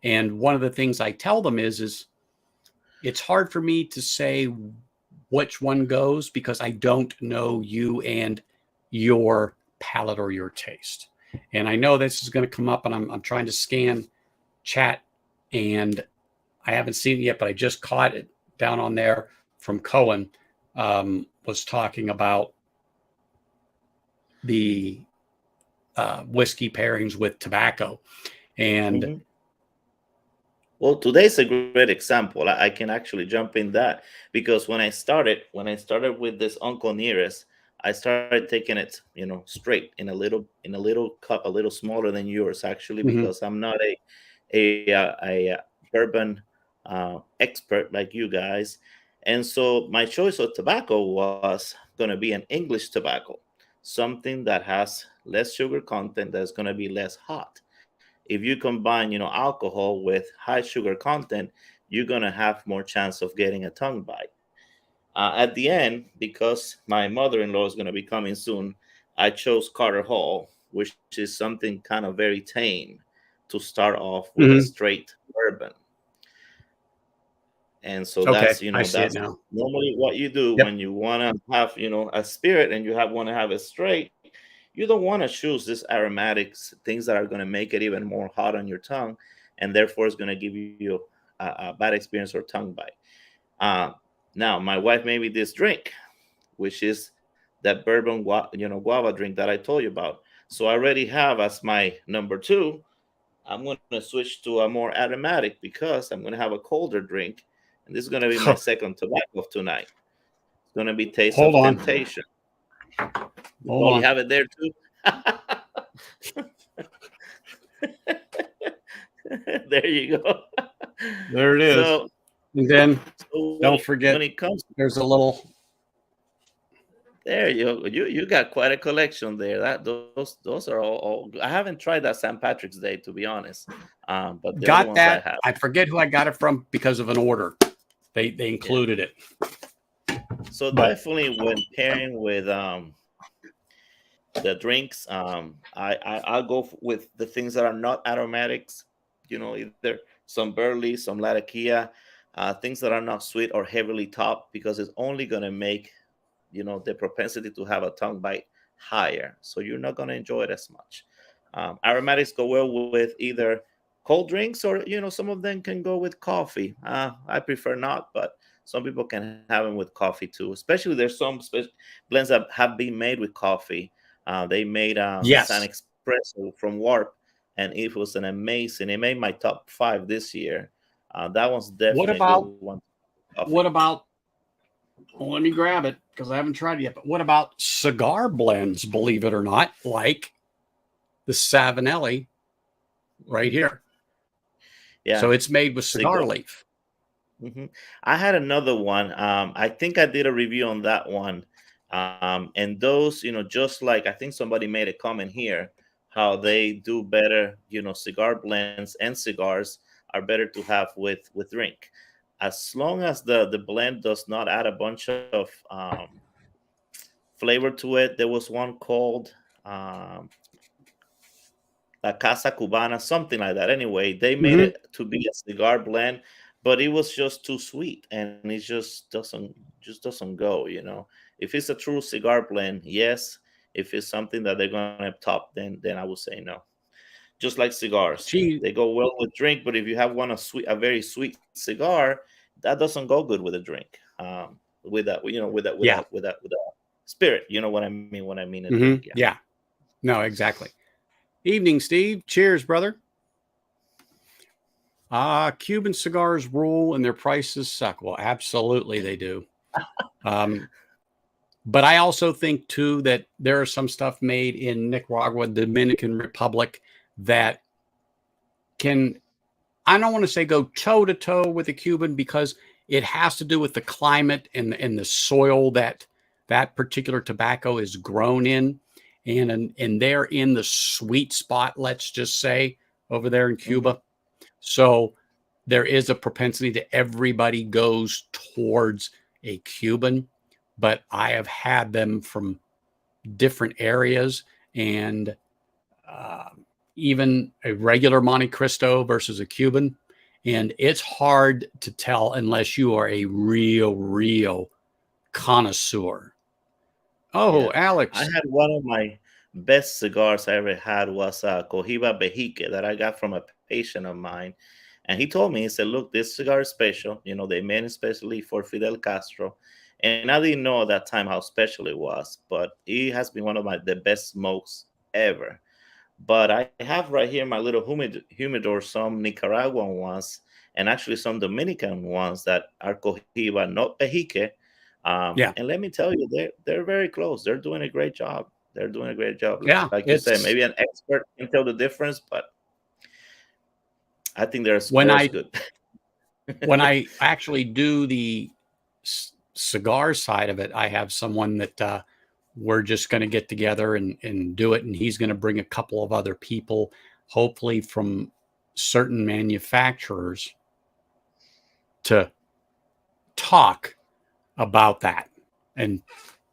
And one of the things I tell them is it's hard for me to say which one goes because I don't know you and your palate or your taste. And I know this is going to come up, and I'm trying to scan chat, and I haven't seen it yet, but I just caught it down on there from Cohen, was talking about the whiskey pairings with tobacco. And well, today's a great example. I can actually jump in that because when I started with this Uncle Nearest, I started taking it, straight in a little cup, a little smaller than yours, actually, Hmm. because I'm not a bourbon expert like you guys. And so my choice of tobacco was going to be an English tobacco, something that has less sugar content, that's going to be less hot. If you combine, alcohol with high sugar content, you're going to have more chance of getting a tongue bite. At the end, because my mother-in-law is going to be coming soon, I chose Carter Hall, which is something kind of very tame to start off with a Hmm. straight bourbon. And so Okay, that's, I see it that's now. normally what you do Yep. when you want to have, a spirit and you want to have it straight. You don't want to choose these aromatics, things that are going to make it even more hot on your tongue, and therefore it's going to give you a bad experience or tongue bite. Uh, Now, my wife made me this drink, which is that bourbon, guava drink that I told you about. So I already have as my number two. I'm going to switch to a more aromatic because I'm going to have a colder drink, and this is going to be my second tobacco of tonight. It's going to be Taste Hold of on. Temptation. You Hold probably on. have it there too. There you go. There it is. So, And then so don't when forget, it comes, there's a little. there you got quite a collection there. Those are all. I haven't tried that St. Patrick's Day, to be honest, but the other Got ones I that. have. I forget who I got it from because of an order. They Yeah. included it. So But definitely when pairing with the drinks, I'll go with the things that are not aromatics. Either some burley, some latakia, things that are not sweet or heavily topped, because it's only going to make the propensity to have a tongue bite higher, so you're not going to enjoy it as much. Aromatics go well with either cold drinks, or some of them can go with coffee. I prefer not, but some people can have them with coffee too, especially there's some blends that have been made with coffee. They made San yes. Espresso from Warp, and it was an amazing. It made my top 5 this year. That one's What definitely a good about one. Coffee. what about well, let me grab it because I haven't tried it yet. But what about cigar blends, believe it or not, like the Savinelli right Mhm. here? Yeah, So it's made with cigar cigar. leaf. hmm I had another one. I think I did a review on that one. And those, just like, I think somebody made a comment here, how they do better, cigar blends and cigars are better to have with drink. As long as the blend does not add a bunch of flavor to it. There was one called um, La Casa Cubana, something like that. Anyway, they made Hmm. it to be a cigar blend, but it was just too sweet, and it just doesn't go. If it's a true cigar blend, yes. If it's something that they're gonna top, then I would say no. Just like cigars, Gee, they go well with drink, but if you have a very sweet cigar, that doesn't go good with a drink. With that, yeah. with a spirit. You know what I mean when I mean a drink? Yeah. Yeah. No, exactly. Evening, Steve. Cheers, brother. Cuban cigars rule and their prices suck. Well, absolutely they do. Um, but I also think too that there is some stuff made in Nicaragua, Dominican Republic, that can, I don't want to say go toe to toe with the Cuban, because it has to do with the climate and the soil that that particular tobacco is grown in, and they're in the sweet spot, let's just say, over there in hmm Cuba. So there is a propensity that everybody goes towards a Cuban, but I have had them from different areas, and uh, even a regular Monte Cristo versus a Cuban. And it's hard to tell unless you are a real connoisseur. Oh, Yeah, I Alex. had one of my best cigars I ever had was a Cohiba Bejique that I got from a patient of mine. And he told me, he said, look, this cigar is special. They made it especially for Fidel Castro. And I didn't know at that time how special it was, but it has been one of the best smokes ever. But I have right here my little humidor, some Nicaraguan ones, and actually some Dominican ones that are Cohiba, not Bejique, Yeah. And let me tell you, they're very close. They're doing a great job. They're doing a great job. Yeah. Like you said, It's maybe an expert can tell the difference, but I think when they're as I good. when I actually do the cigar side of it, I have someone that we're just going to get together and do it. And he's going to bring a couple of other people, hopefully from certain manufacturers, to talk about that. And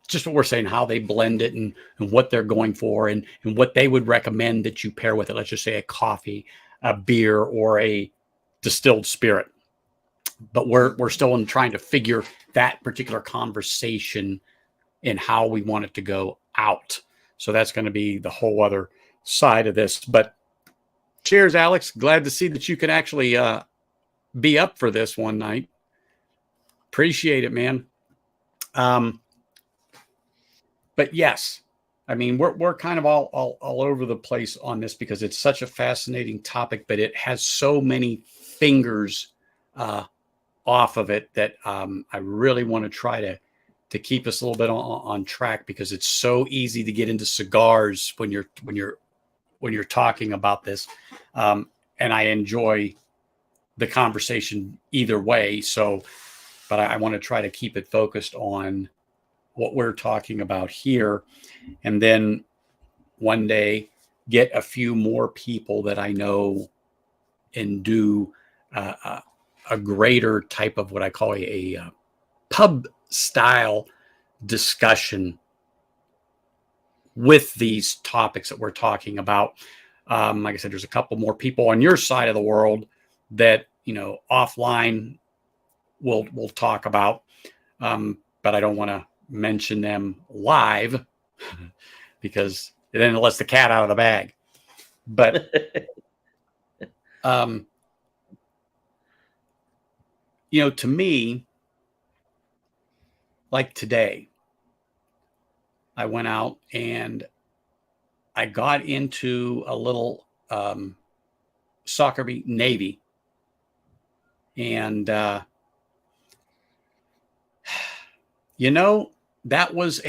just what we're saying, how they blend it and what they're going for and what they would recommend that you pair with it. Let's just say a coffee, a beer, or a distilled spirit. But we're still in trying to figure that particular conversation and how we want it to go out. So that's going to be the whole other side of this. But cheers, Alex. Glad to see that you can actually be up for this one night. Appreciate it, man. But yes, I mean, we're kind of all over the place on this because it's such a fascinating topic, but it has so many fingers off of it that I really want to try to keep us a little bit on track, because it's so easy to get into cigars when you're talking about this, and I enjoy the conversation either way. So, but I want to try to keep it focused on what we're talking about here, and then one day get a few more people that I know and do a greater type of what I call a pub style discussion with these topics that we're talking about. Like I said, there's a couple more people on your side of the world that, offline we'll talk about, but I don't want to mention them live because then it lets the cat out of the bag. But to me, like today, I went out and I got into a little soccer meet, Navy, and that was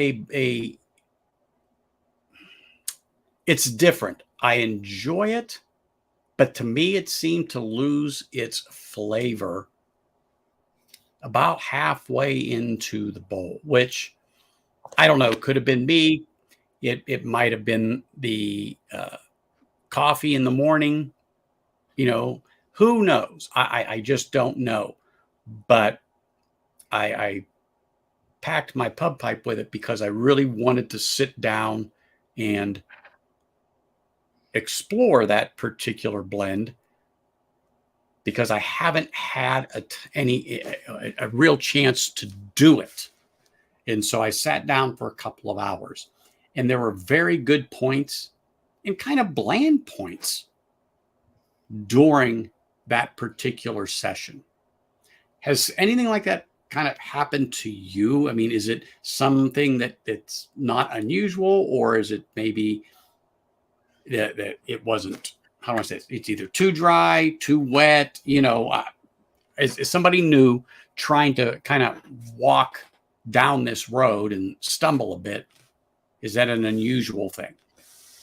it's different. I enjoy it, but to me, it seemed to lose its flavor about halfway into the bowl, which I don't know, could have been me. It might have been the coffee in the morning. Who knows? I just don't know. But I packed my pub pipe with it because I really wanted to sit down and explore that particular blend, because I haven't had a real chance to do it. And so I sat down for a couple of hours, and there were very good points and kind of bland points during that particular session. Has anything like that kind of happened to you? I mean, is it something that's not unusual, or is it maybe that it wasn't, how do I say it? It's either too dry, too wet, as somebody new trying to kind of walk down this road and stumble a bit, is that an unusual thing?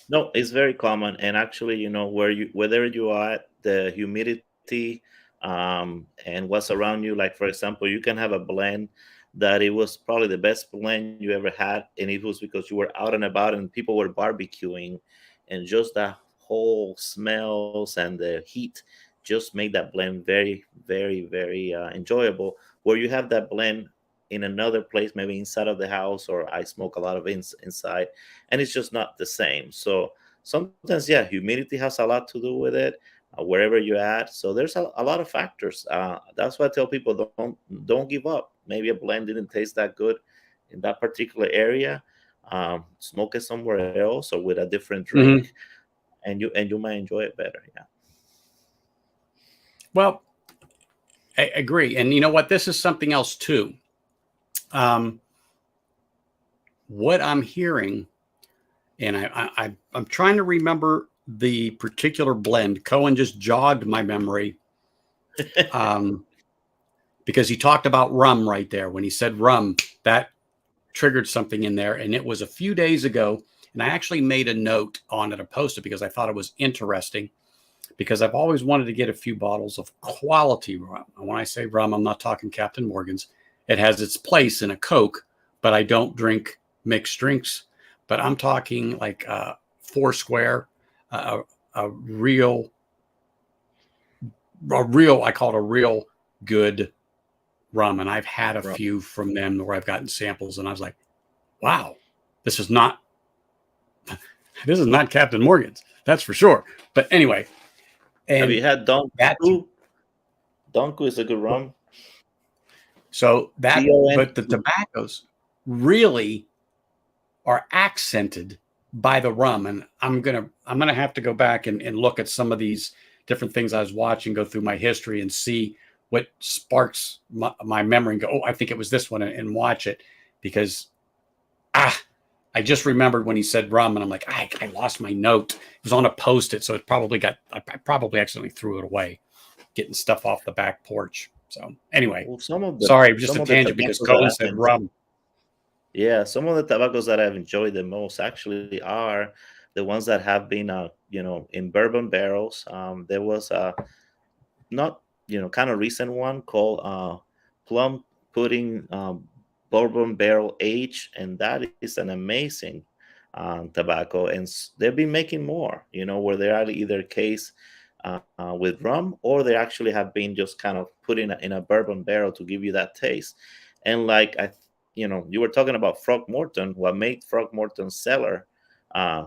No, it's very common, and actually, whether you are at, the humidity, and what's around you. Like for example, you can have a blend that it was probably the best blend you ever had, and it was because you were out and about and people were barbecuing, and just the whole smells and the heat just made that blend very, very, very enjoyable. Where you have that blend in another place, maybe inside of the house, or I smoke a lot of inside, and it's just not the same. So sometimes, yeah, humidity has a lot to do with it, wherever you're at. So there's a lot of factors. That's why I tell people, don't give up. Maybe a blend didn't taste that good in that particular area. Smoke it somewhere else or with a different drink, and you might enjoy it better. Yeah. Well, I agree. And you know what? This is something else too. What I'm hearing, and I'm trying to remember the particular blend. Cohen just jogged my memory, because he talked about rum right there. When he said rum, that triggered something in there. And it was a few days ago. And I actually made a note on it, a post it, because I thought it was interesting, because I've always wanted to get a few bottles of quality rum. And when I say rum, I'm not talking Captain Morgan's. It has its place in a Coke, but I don't drink mixed drinks. But I'm talking like Foursquare, a real, I call it a real good rum. And I've had a few from them where I've gotten samples, and I was like, wow, this is not Captain Morgan's. That's for sure. But anyway, and have you had Donku? Donku is a good rum. So that, Don. but the tobaccos really are accented by the rum. And I'm gonna have to go back and look at some of these different things I was watching, go through my history and see what sparks my memory and go, oh, I think it was this one, and watch it, because I just remembered when he said rum, and I'm like, I lost my note. It was on a Post-it, so it probably I probably accidentally threw it away, getting stuff off the back porch. So anyway, Well, sorry, just a tangent because Colin said rum. Yeah, some of the tobaccos that I've enjoyed the most actually are the ones that have been, in bourbon barrels. There was a not, kind of recent one called Plum Pudding Bourbon Barrel Age, and that is an amazing tobacco. And they've been making more, where they're either case with rum, or they actually have been just kind of put in a bourbon barrel to give you that taste. And like you were talking about Frogmorton. What made Frogmorton Cellar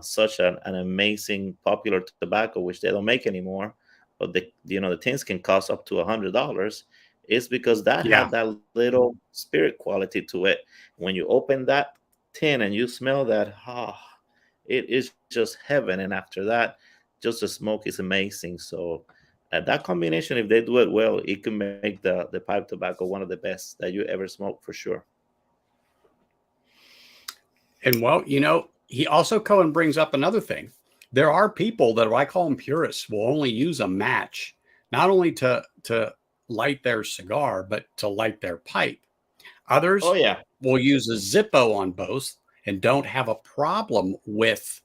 such an amazing popular tobacco, which they don't make anymore, but the tins can cost up to $100, is because that had that little spirit quality to it. When you open that tin and you smell that, it is just heaven. And after that, just the smoke is amazing. So that combination, if they do it well, it can make the pipe tobacco one of the best that you ever smoke, for sure. And well, he also, Cohen brings up another thing. There are people that, I call them purists, will only use a match, not only to light their cigar, but to light their pipe. Others will use a Zippo on both and don't have a problem with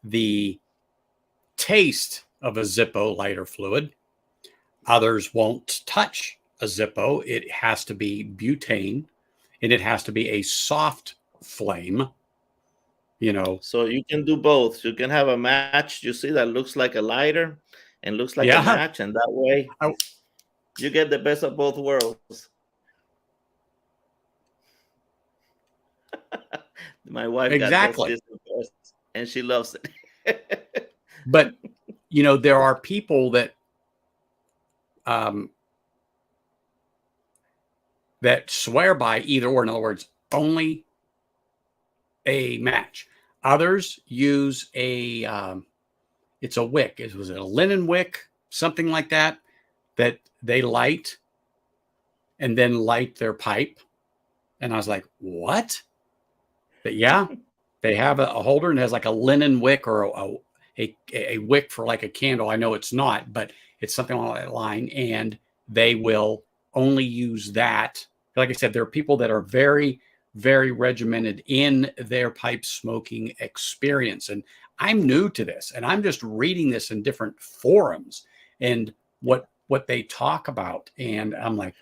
the taste of a Zippo lighter fluid. Others won't touch a Zippo. It has to be butane, and it has to be a soft flame. So you can do both. You can have a match, you see, that looks like a lighter and looks like a match, and that way you get the best of both worlds. My wife got this and she loves it. But there are people that that swear by either or. In other words, only a match. Others use it's a wick. Was it a linen wick, something like that they light and then light their pipe? And I was like, what? But they have a holder and has like a linen wick or a wick for like a candle. I know it's not, but it's something along that line. And they will only use that. Like I said, there are people that are very, very regimented in their pipe smoking experience. And I'm new to this, and I'm just reading this in different forums and what they talk about. And I'm like,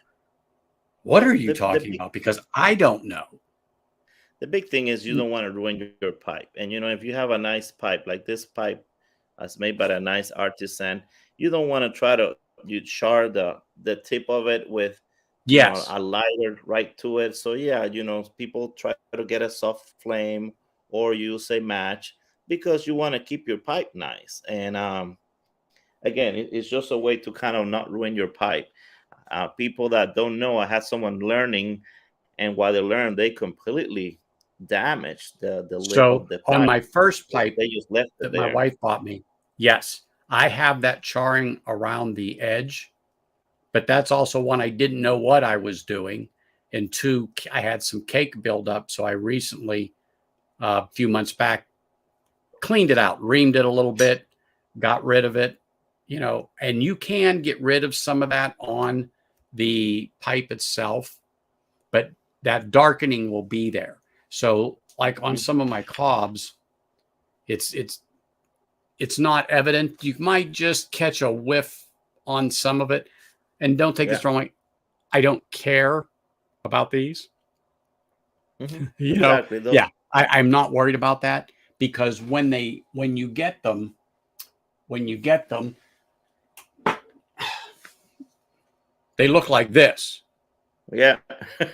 what are you talking about? Because I don't know. The big thing is you don't want to ruin your pipe. And, if you have a nice pipe, like this pipe that's made by a nice artisan, you don't want to try to char the tip of it with a lighter right to it. So, people try to get a soft flame or use a match because you want to keep your pipe nice. And, again, it's just a way to kind of not ruin your pipe. People that don't know, I had someone learning, and while they learn, they completely damaged the lid of the pipe. On my first pipe they just left it that my wife bought me, I have that charring around the edge, but that's also one I didn't know what I was doing. And two, I had some cake buildup. So I recently, a few months back, cleaned it out, reamed it a little bit, got rid of it, and you can get rid of some of that on the pipe itself. But that darkening will be there. So like on some of my cobs, it's not evident. You might just catch a whiff on some of it. And don't take this wrong way. I don't care about these. You know, Exactly. yeah, I'm not worried about that, because when you get them, they look like this. Yeah.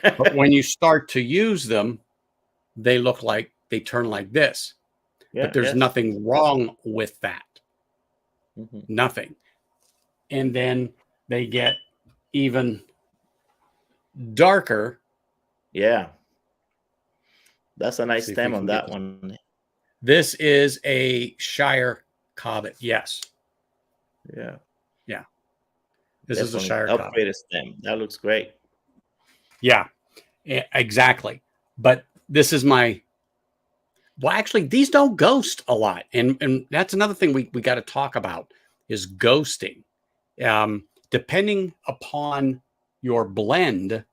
But when you start to use them, they turn like this. Yeah, But there's nothing wrong with that. Nothing. And then they get even darker. Yeah. That's a nice See if we stem on can get that one. This is a Shire Cobbett. Yes. Yeah. Yeah. This is a Shire upgraded Cobbett. stem. That looks great. Yeah, exactly. But this is my, well, actually, these don't ghost a lot. And that's another thing we got to talk about is ghosting. Depending upon your blend,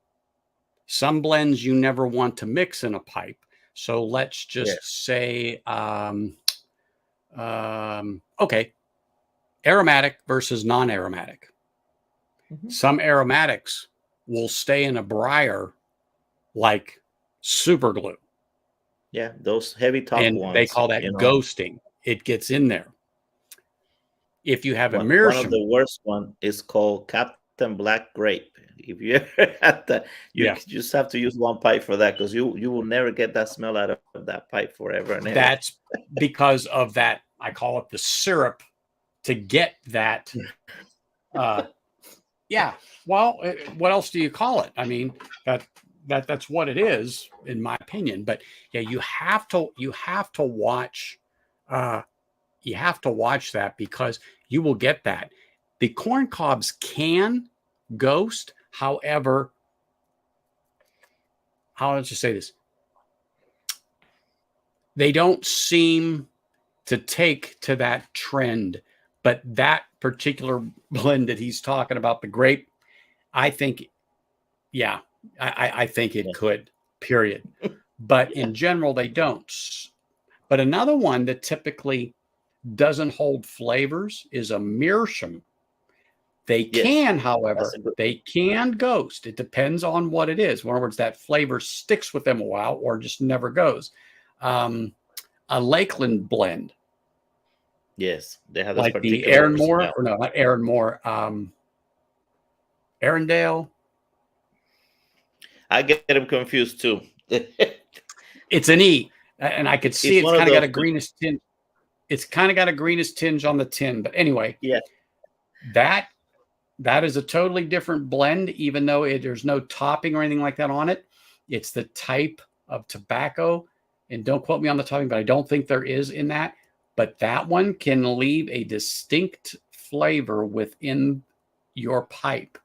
some blends you never want to mix in a pipe. So let's just say, okay, aromatic versus non-aromatic. Some aromatics will stay in a briar like super glue. Yeah, those heavy top And ones. they call that ghosting. It gets in there. If you have a one of the meerschaum, worst one is called Captain Black Grape. If you ever had that, you just have to use one pipe for that, because you will never get that smell out of that pipe forever and ever. That's because of that. I call it the syrup to get that. Yeah. Well, what else do you call it? I mean, that's what it is, in my opinion. But yeah, you have to watch. You have to watch that, because you will get that. The corn cobs can ghost. However, how would you say this? They don't seem to take to that trend. But that particular blend that he's talking about, the grape, I think, yeah, I think it could, period. But in general, they don't. But another one that typically doesn't hold flavors is a meerschaum. They can, however, they can ghost. It depends on what it is. In other words, that flavor sticks with them a while or just never goes. A Lakeland blend. Yes, they have like the Aaronmore, or no, not Aaronmore, Arendelle. I get them confused too. It's an E, and I could see it's kind of got a greenish tinge. It's kind of got a greenish tinge on the tin, but anyway, yeah, that is a totally different blend. Even though there's no topping or anything like that on it, it's the type of tobacco. And don't quote me on the topping, but I don't think there is in that. But that one can leave a distinct flavor within your pipe.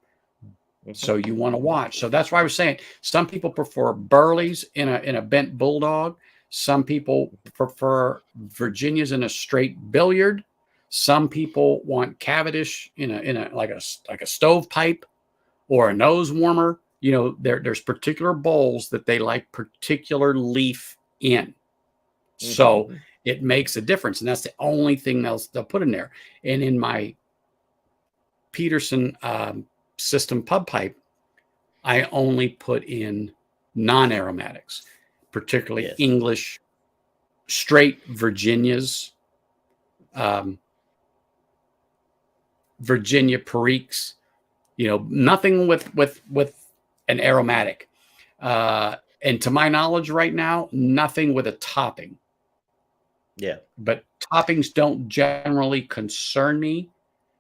So you want to watch. So that's why I was saying some people prefer Burleys in a bent bulldog. Some people prefer Virginias in a straight billiard. Some people want Cavendish in a like a stovepipe or a nose warmer. You know, there's particular bowls that they like particular leaf in. So it makes a difference, and that's the only thing they'll put in there. And in my Peterson system pub pipe, I only put in non-aromatics, particularly English straight Virginias, Virginia Periques. You know, nothing with an aromatic. And to my knowledge, right now, nothing with a topping. Yeah. But toppings don't generally concern me.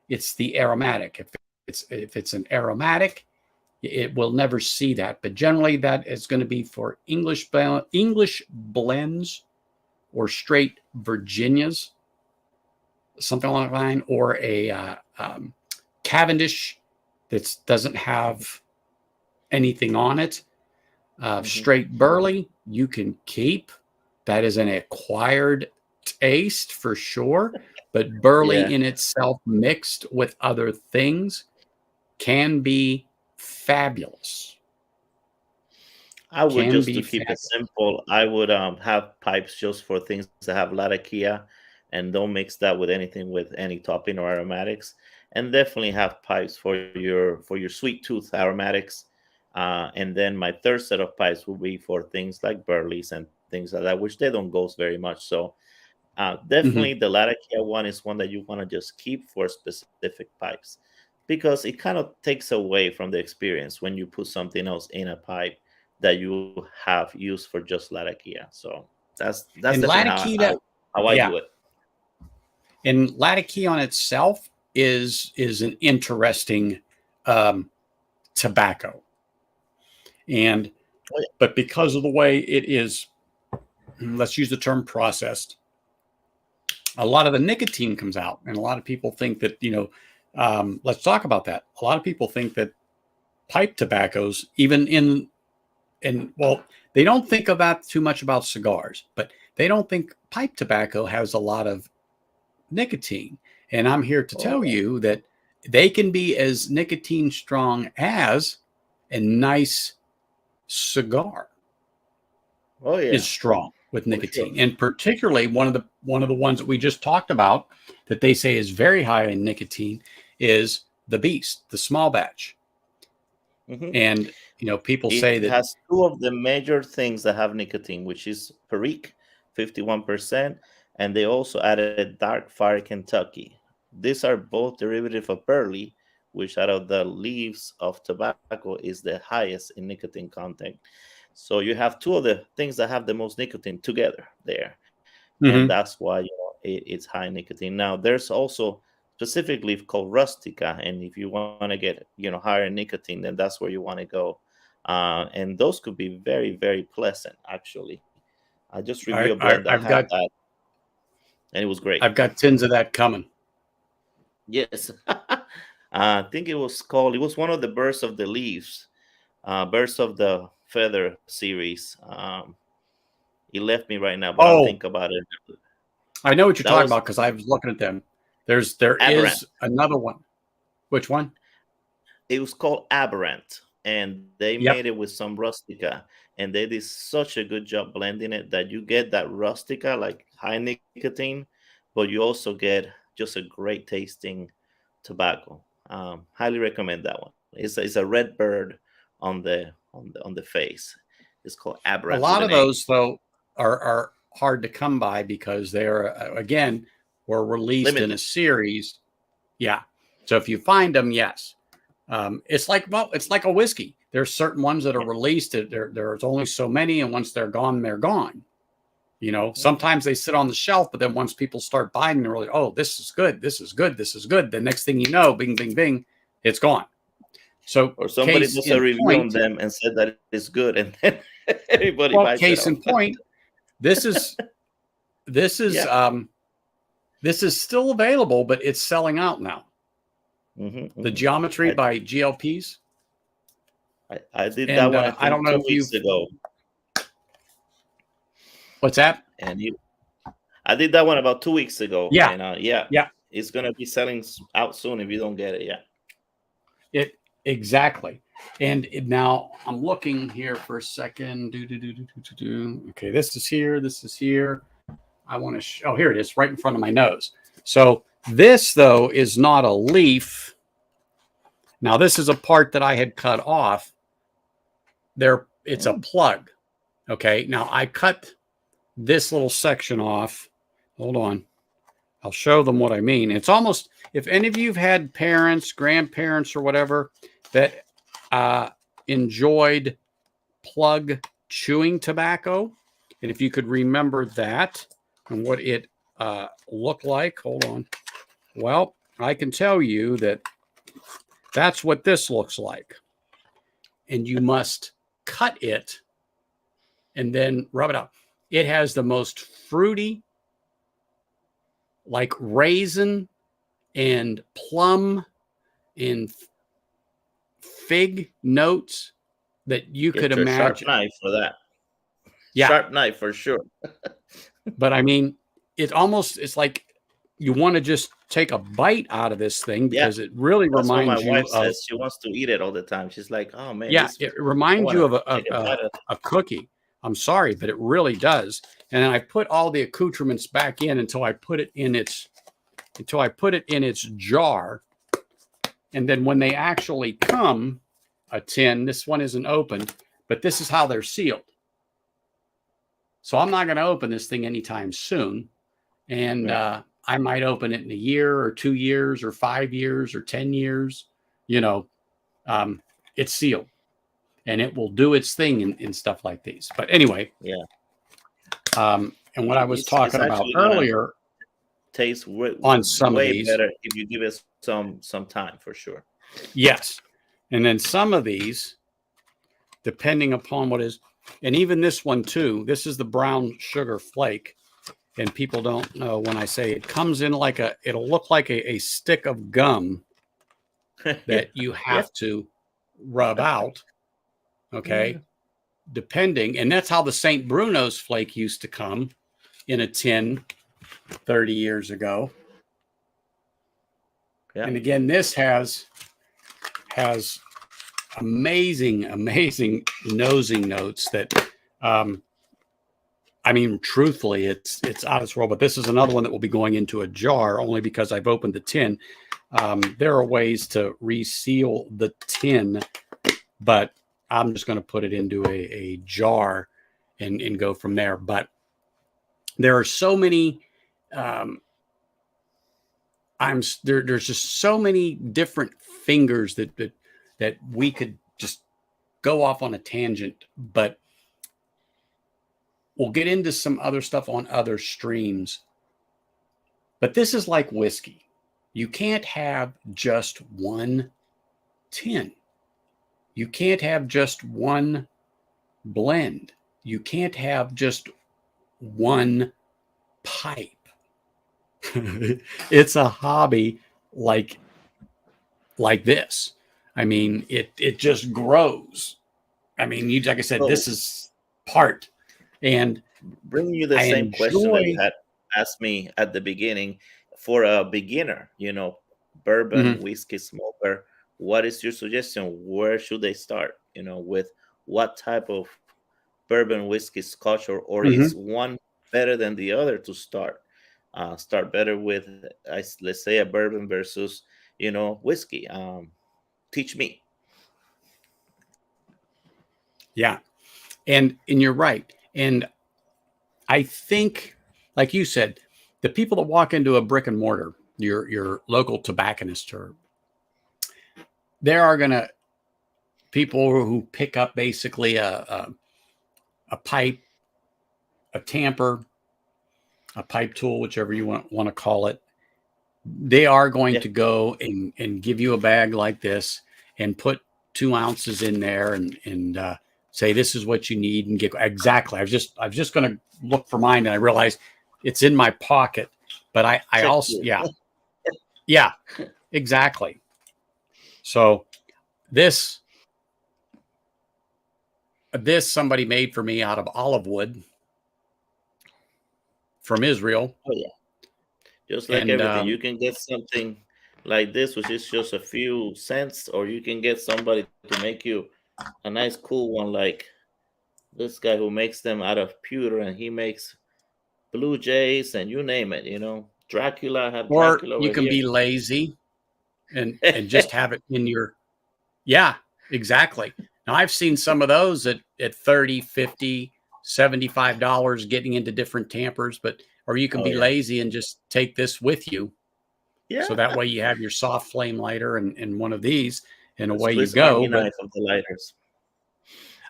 It's the aromatic. If it's an aromatic, it will never see that. But generally, that is going to be for English blends or straight Virginias, something along that line, or a Cavendish that doesn't have anything on it. Straight Burley, you can keep. That is an acquired taste for sure, but Burley in itself mixed with other things can be fabulous. I would Can just be to keep it fabulous. simple. I would have pipes just for things that have latakia, and don't mix that with anything with any topping or aromatics. And definitely have pipes for your sweet tooth aromatics. And then my third set of pipes will be for things like burleys and things like that, which they don't ghost very much. So Mhm. definitely the latakia one is one that you want to just keep for specific pipes because it kind of takes away from the experience when you put something else in a pipe that you have used for just latakia. So that's And definitely Latakia, how I yeah, do it. and Latakia on itself is an interesting um, tobacco, and Oh, but because of the way it is, let's use the term processed, a lot of the nicotine comes out, and a lot of people think that let's talk about that. A lot of people think that pipe tobaccos, even in well, they don't think about too much about cigars, but they don't think pipe tobacco has a lot of nicotine. And I'm here to oh tell yeah, you that they can be as nicotine strong as a nice cigar oh is yeah, strong with for sure. nicotine. And particularly one of the ones that we just talked about that they say is very high in nicotine is the Beast, the small batch. Mhm. And people say It that has two of the major things that have nicotine, which is Perique, 51%, and they also added Dark Fire Kentucky. These are both derivative of burley, which out of the leaves of tobacco is the highest in nicotine content. So you have two of the things that have the most nicotine together there, and Mhm. that's why it's high nicotine. Now there's also specifically called rustica, and if you want to get higher nicotine, then that's where you want to go. And those could be very very pleasant. Actually, I just I, reviewed a I blend that I've had got that, and it was great. I've got tins of that coming. Yes. I think it was one of the Birds of the Leaves, Birds of the Feather series. It left me right now, but I'll Oh, think about it. I know what you're That talking was about because I was looking at them. There Aberrant. is another one. Which one? It was called Aberrant, and they Yep. made it with some rustica, and they did such a good job blending it that you get that rustica, like high nicotine, but you also get just a great tasting tobacco. Highly recommend that one. It's a red bird on the face. It's called A Aberrant with lot an of A. those though are hard to come by because they're again were released in a Limited. series. Yeah. So if you find them, yes. It's like a whiskey. There's certain ones that are Yeah. released. There's only so many, and once they're gone, they're gone. Mhm. Sometimes they sit on the shelf, but then once people start buying, they're like, "Oh, this is good. This is good. This is good." The next thing you know, bing, bing, bing, it's gone. So, Or somebody case does a in review on point. them and said that it's good, and then everybody Well, buys it case off. in point. This is this is Yeah. um, this is still available, but it's selling out now. Hmm, The hmm. Geometry by GLPs, I did that and one I I don't think know 2 if weeks you've ago, what's that? and I did that one about 2 weeks ago, Yeah, and yeah, yeah. it's gonna be selling out soon if you don't get it. Yeah. It exactly. And now I'm looking here for a second. Okay, this is here. This is here. I want to. Oh, here it is, right in front of my nose. So this though is not a leaf. Now this is a part that I had cut off. There, it's a Mm. plug. Okay. Now I cut this little section off. Hold on. I'll show them what I mean. It's almost, if any of you've had parents, grandparents, or whatever that uh, enjoyed plug chewing tobacco, and if you could remember that and what it looked like, hold on. Well, I can tell you that that's what this looks like. And you must cut it and then rub it out. It has the most fruity, like raisin and plum and fig notes that you could Get your sharp imagine. knife for that. Yeah, Sharp knife for sure. but I mean, it's like you want to just take a bite out of this thing Yeah, because it really that's what my reminds you wife of, says. She wants to eat it all the time. She's like, "Oh man, yeah, this it I reminds want you to of take a bite of." a cookie. I'm sorry, but it really does. And then I put all the accoutrements back in until I put it in its jar. And then when they actually come, a tin, this one isn't open, but this is how they're sealed. So I'm not going to open this thing anytime soon. And Right. I might open it in a year or 2 years or 5 years or 10 years. You know, it's sealed and it will do its thing in stuff like these. But anyway, Yeah. and what I was It's talking about actually gonna earlier taste on some of way these, better if you give it some time for sure. yes. And then some of these, depending upon what is, and even this one too, this is the brown sugar flake. And people don't know when I say it comes in like it'll look like a stick of gum Yeah. that you Yeah. have to rub out. Okay. Depending. And that's how the St. Bruno's flake used to come in a tin 30 years ago. Yeah. And again, this has amazing nosing notes that I mean, truthfully, it's out of this world. But this is another one that will be going into a jar only because I've opened the tin. There are ways to reseal the tin, but I'm just going to put it into a jar and go from there. But there are so many. There's just so many different fingers that we could just go off on a tangent, but we'll get into some other stuff on other streams. But this is like whiskey. You can't have just one tin. You can't have just one blend. You can't have just one pipe. It's a hobby like this. I mean, it just grows. I mean, like I said, So this is part. And bringing you the I same question that you enjoy. had asked me at the beginning, for a beginner, bourbon Mhm, whiskey smoker, what is your suggestion? Where should they start? With what type of bourbon whiskey scotch, or is mhm. one better than the other to start? Start better with, let's say, a bourbon versus whiskey. Teach me. Yeah. And you're right. And I think, like you said, the people that walk into a brick and mortar, your local tobacconist, or there are gonna people who pick up basically a pipe, a tamper, a pipe tool, whichever you want to call it. They are going Yeah. to go and give you a bag like this and put 2 ounces in there and say this is what you need and get exactly. I was just going to look for mine and I realized it's in my pocket. But I Check also, here. yeah, exactly. So this somebody made for me out of olive wood from Israel, Oh yeah. Just like and everything, you can get something like this, which is just a few cents, or you can get somebody to make you a nice, cool one, like this guy who makes them out of pewter, and he makes blue jays and you name it. Dracula. I have or Dracula you over can here. be lazy and just have it in your. Yeah, exactly. Now I've seen some of those at 30, 50, $75 getting into different tampers, but or you can Oh be yeah, lazy and just take this with you. yeah. So that way you have your soft flame lighter and one of these and The away you Swiss go. Army But knife of the lighters,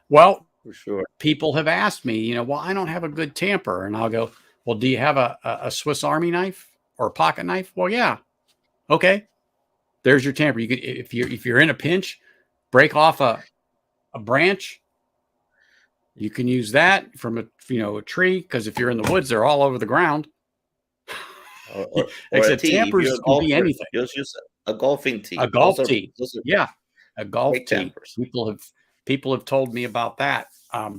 well, for sure. people have asked me, well, I don't have a good tamper. And I'll go, well, do you have a Swiss Army knife or a pocket knife? Well, yeah. Okay. There's your tamper. You could if you're in a pinch, break off a branch. You can use that from a tree because if you're in the woods, they're all over the ground. Or, Like or, I or a said, tee. If you're tampers a can be golfer, anything. just use a golfing A tee. Those golf are tee, those are yeah, a golf great tee. tampers. People have told me about that.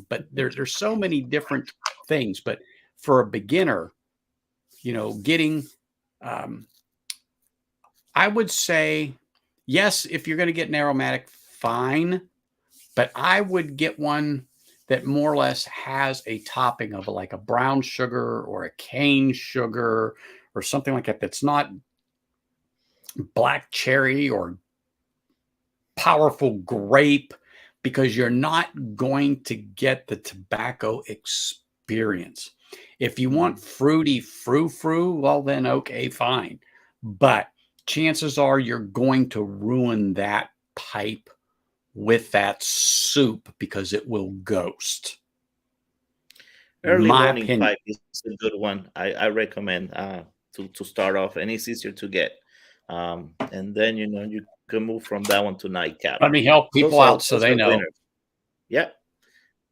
But there's so many different things. But for a beginner, getting Um, I would say, yes, if you're going to get an aromatic, fine. But I would get one that more or less has a topping of like a brown sugar or a cane sugar or something like that. That's not black cherry or powerful grape, because you're not going to get the tobacco experience. If you want fruity frou-frou, well then okay, fine. But chances are you're going to ruin that pipe with that soup because it will ghost. Early My morning opinion. pipe is a good one. I recommend to start off, and it's easier to get. And then you can move from that one to nightcap. Let me help people out so Those they are know. winners. Yeah,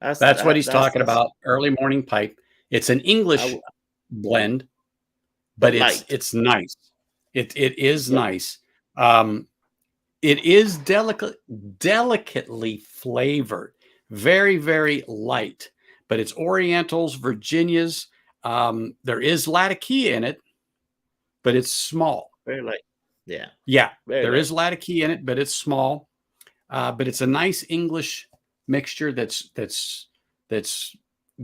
That's what he's talking that's about. Early morning pipe. It's an English blend, but but light. it's nice. It is Yep. nice. It is delicately flavored, very, very light, but it's Orientals, Virginias. There is Latakia in it, but it's small. Very light. Yeah. Yeah, Very there light. is Latakia in it, but it's small. But it's a nice English mixture that's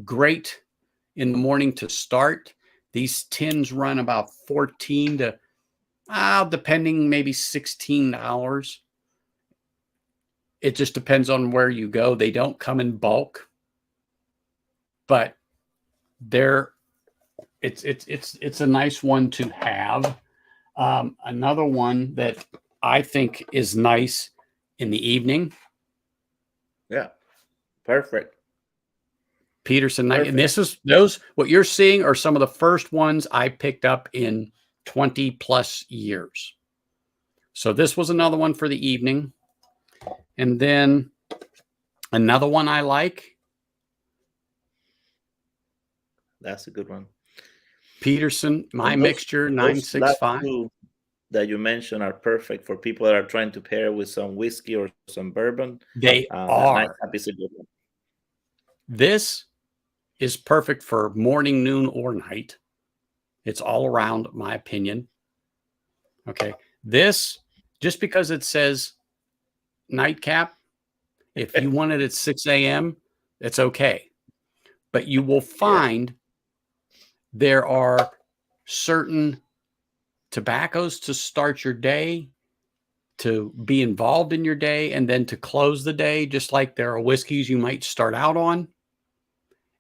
great in the morning to start. These tins run about 14 to depending, maybe $16. It just depends on where you go. They don't come in bulk, but it's a nice one to have. Another one that I think is nice in the evening. Yeah. Perfect. Peterson Night. And this is what you're seeing are some of the first ones I picked up in 20 plus years. So this was another one for the evening. And then another one I like. That's a good one. Peterson, My And Mixture those last 965. two that you mentioned are perfect for people that are trying to pair with some whiskey or some bourbon. They That are. nightcap is a good one. This is perfect for morning, noon, or night. It's all around, my opinion. Okay. This, just because it says nightcap, if you want it at 6 a.m., it's okay. But you will find there are certain tobaccos to start your day, to be involved in your day, and then to close the day, just like there are whiskeys you might start out on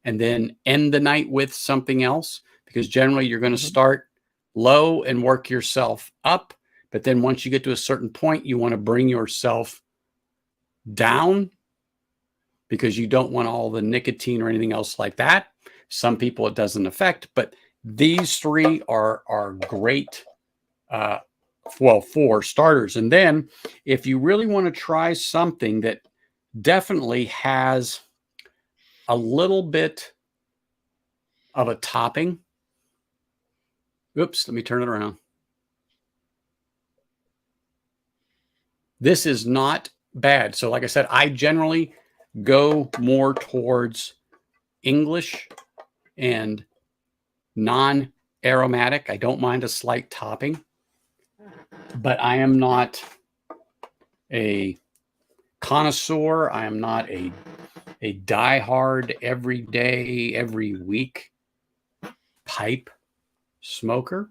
and then end the night with something else, because generally you're going to start low and work yourself up. But then once you get to a certain point, you want to bring yourself down because you don't want all the nicotine or anything else like that. Some people it doesn't affect, but these three are great for starters. And then if you really want to try something that definitely has a little bit of a topping. Oops, let me turn it around. This is not bad. So like I said, I generally go more towards English and non-aromatic. I don't mind a slight topping, but I am not a connoisseur. I am not a diehard every day, every week pipe smoker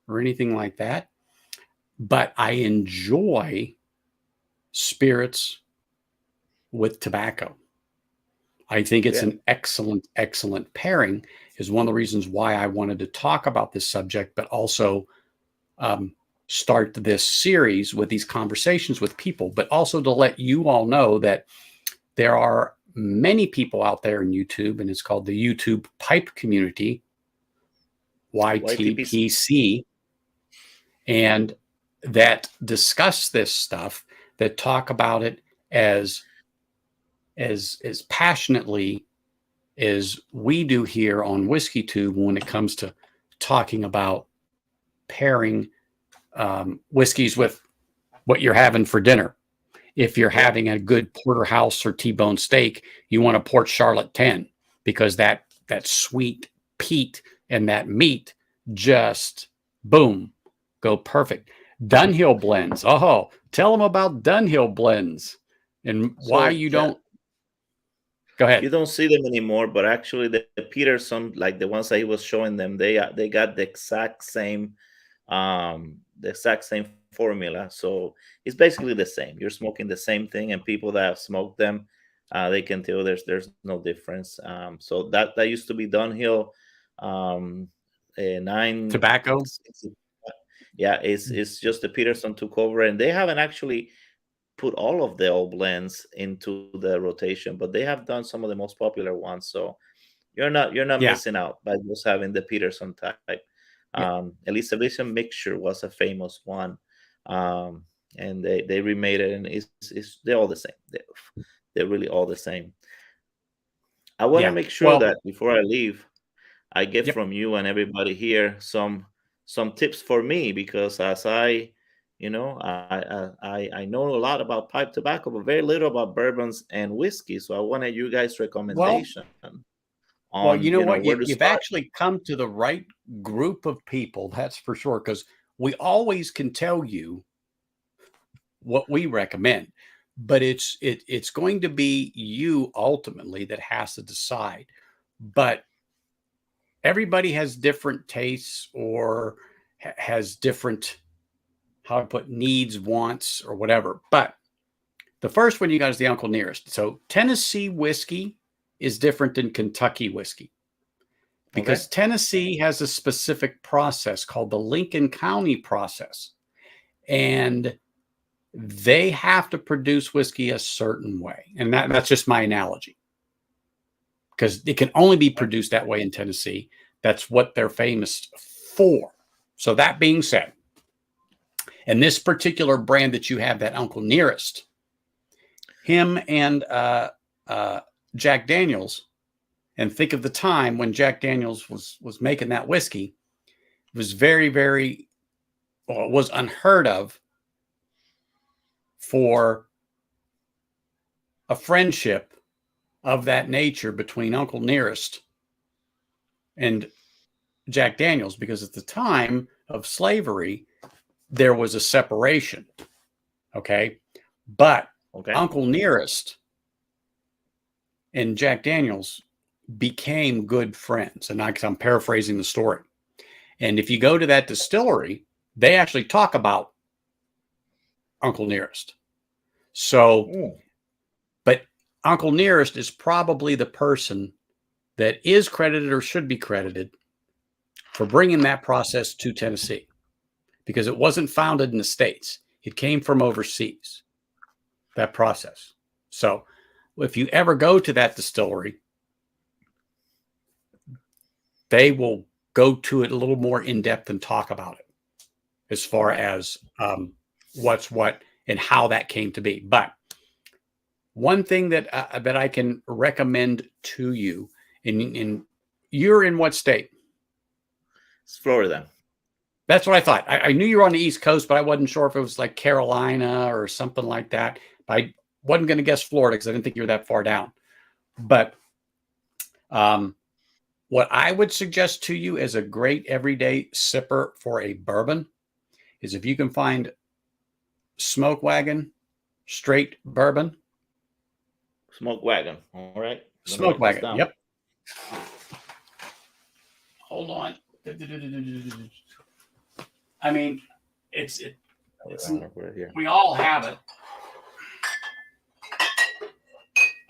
or anything like that. But I enjoy spirits with tobacco. I think it's an excellent, excellent pairing, is one of the reasons why I wanted to talk about this subject, but also start this series with these conversations with people, but also to let you all know that there are many people out there in YouTube, and it's called the YouTube Pipe Community, YTPC, and that discuss this stuff, that talk about it as passionately as we do here on Whiskey Tube when it comes to talking about pairing whiskeys with what you're having for dinner. If you're having a good porterhouse or T-bone steak, you want a Port Charlotte 10, because that sweet peat and that meat just boom. Go perfect. Dunhill blends. Oh, tell them about Dunhill blends and why So you yeah, don't. Go you ahead. don't see them anymore, but actually the Peterson, like the ones that he was showing them, they got the exact same formula. So it's basically the same. You're smoking the same thing, and people that have smoked them, they can tell there's no difference. So that used to be Dunhill, nine. Tobacco. Yeah, it's just the Peterson took over, and they haven't actually put all of the old blends into the rotation, but they have done some of the most popular ones. So you're not Yeah. missing out by just having the Peterson type. Yeah. Elizabethan mixture was a famous one, um, and they remade it, and it's they're all the same. They're really all the same. I want to Yeah. make sure Well, that before I leave, I get yep. from you and everybody here some tips for me, because as I know a lot about pipe tobacco, but very little about bourbons and whiskey. So I wanted you guys' Well, recommendation well, on you know what? where to You've start. actually come to the right group of people. That's for sure. Because we always can tell you what we recommend, but it's going to be you ultimately that has to decide. But everybody has different tastes or has different, how to put, needs, wants, or whatever. But the first one you got is the Uncle Nearest. So Tennessee whiskey is different than Kentucky whiskey Okay. because Tennessee has a specific process called the Lincoln County process. And they have to produce whiskey a certain way. And that's just my analogy because it can only be produced that way in Tennessee. That's what they're famous for. So that being said, and this particular brand that you have, that Uncle Nearest, him and Jack Daniels, and think of the time when Jack Daniels was making that whiskey. It was very, very, well, it was unheard of for a friendship of that nature between Uncle Nearest and Jack Daniels, because at the time of slavery, there was a separation. Okay. But Okay. Uncle Nearest and Jack Daniels became good friends. And I'm paraphrasing the story. And if you go to that distillery, they actually talk about Uncle Nearest. So, Mm. but Uncle Nearest is probably the person that is credited or should be credited for bringing that process to Tennessee because it wasn't founded in the States. It came from overseas, that process. So if you ever go to that distillery, they will go to it a little more in depth and talk about it as far Okay. as what's what and how that came to be. But one thing that I can recommend to you, in you're in what state? It's Florida. That's what I thought. I knew you were on the East Coast, but I wasn't sure if it was like Carolina or something like that. I wasn't going to guess Florida because I didn't think you were that far down. But what I would suggest to you as a great everyday sipper for a bourbon is if you can find Smoke Wagon straight bourbon. Smoke wagon. All right. Let me Smoke write this Wagon. down. Yep. Hold on. I mean, it's We're here. we all have it.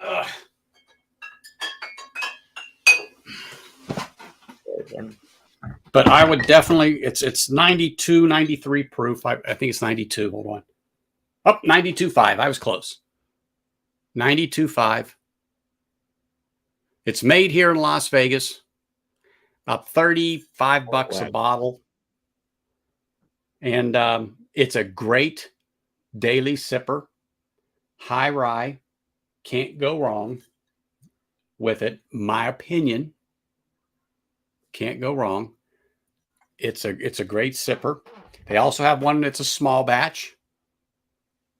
Ugh. But I would definitely, it's 92, 93 proof. I think it's 92. Hold on. Oh, 92.5. I was close. 92.5. It's made here in Las Vegas. About 35 bucks a Wagon. bottle. And it's a great daily sipper. High rye. Can't go wrong with it. My opinion. Can't go wrong. It's a great sipper. They also have one that's a small batch.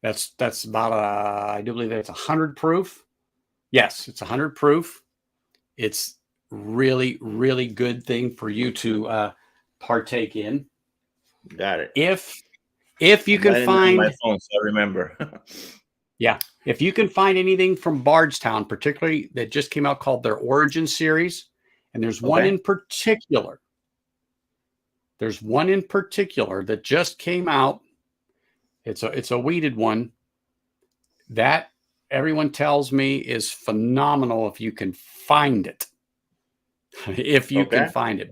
That's about I do believe it's 100 proof. Yes, it's 100 proof. It's really, really good thing for you to partake in. Got it. If you I'm can writing down my find, phone so I remember. yeah, if you can find anything from Bardstown, particularly that just came out called their Origin series, and there's one Okay. in particular. There's one in particular that just came out. It's a weeded one that everyone tells me is phenomenal if you can find it. If you can Okay. find it,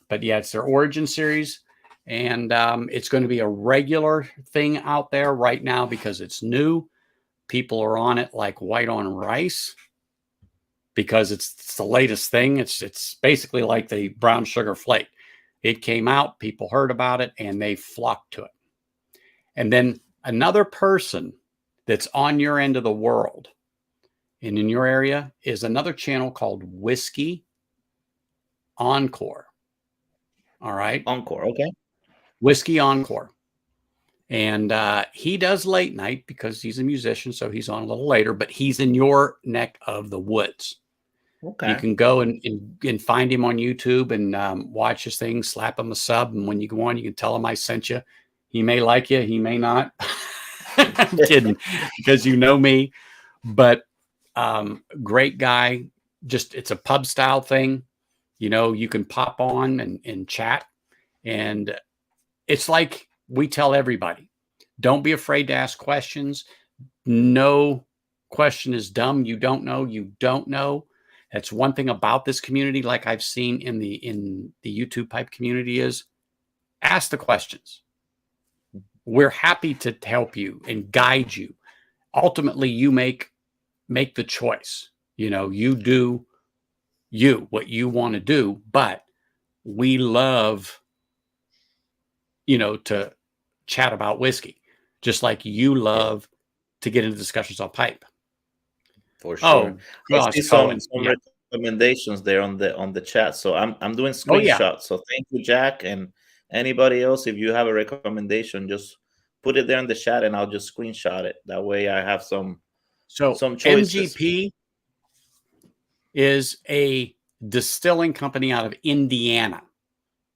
but yeah, it's their Origin series, and it's going to be a regular thing out there right now because it's new. People are on it like white on rice because it's the latest thing. It's basically like the brown sugar flake. It came out, people heard about it, and they flocked to it. And then another person that's on your end of the world and in your area is another channel called Whiskey Encore. All right. Encore. Okay. Whiskey Encore. And he does late night because he's a musician. So he's on a little later, but he's in your neck of the woods. You Okay. can go and find him on YouTube and watch his thing, slap him a sub. And when you go on, you can tell him I sent you. He may like you, he may not. I'm kidding because you know me, but great guy. Just it's a pub style thing. You know, you can pop on and chat. And it's like we tell everybody, don't be afraid to ask questions. No question is dumb. You don't know. You don't know. That's one thing about this community, like I've seen in the YouTube pipe community, is ask the questions. We're happy to help you and guide you. Ultimately, you make the choice. You know, you do what you want to do, but we love, to chat about whiskey, just like you Yeah, love to get into discussions on pipe. for sure. Oh I gosh, see some Cohen. some Yeah. recommendations there on the chat. So I'm doing Oh yeah. screenshots. So thank you, Jack, and anybody else. If you have a recommendation, just put it there in the chat, and I'll just screenshot it. That way, I have So some choices. MGP is a distilling company out of Indiana.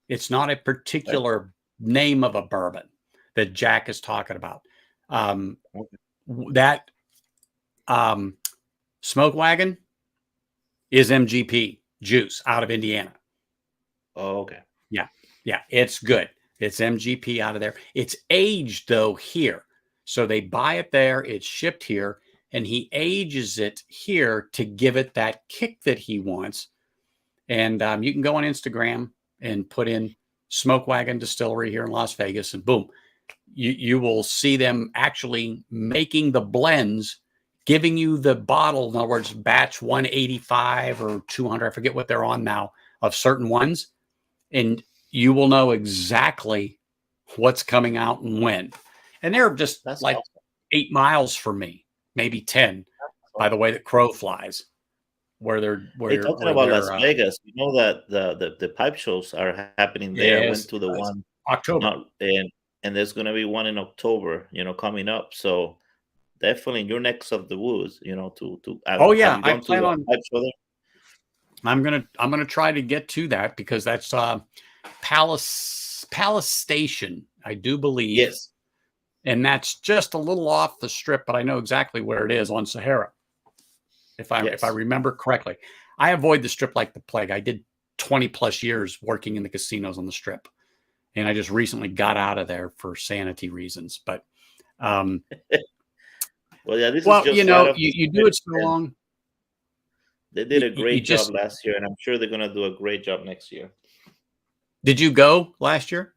It's not a Okay. particular name of a bourbon that Jack is talking about. Um, Okay. that Smoke Wagon is MGP juice out of Indiana. Oh, okay. Yeah. Yeah. It's good. It's MGP out of there. It's aged though here. So they buy it there. It's shipped here and he ages it here to give it that kick that he wants. And you can go on Instagram and put in Smoke Wagon Distillery here in Las Vegas and boom, you will see them actually making the blends, giving you the bottle. In other words, batch 185 or 200, I forget what they're on now, of certain ones. And you will know exactly what's coming out and when. And they're just That's like awesome. 8 miles from me, maybe 10, That's by the awesome. way that crow flies, where they're Hey, talking where about Las they're Vegas, you know that the pipe shows are happening there. I yes, went to the it's one October. not and there's gonna be one in October, coming up. So definitely in your necks of the woods, to Oh have yeah, you I gone to plan the on pipe show there? I'm gonna try to get to that because that's Palace Station, I do believe, Yes. and that's just a little off the strip, but I know exactly where it is on Sahara, if I Yes. remember correctly. I avoid the strip like the plague. I did 20 plus years working in the casinos on the strip, and I just recently got out of there for sanity reasons. But um, Well, yeah, this is well, just right off the you do strip, it so and long, they did a you great job just last year, and I'm sure they're gonna do a great job next year. did you go last year?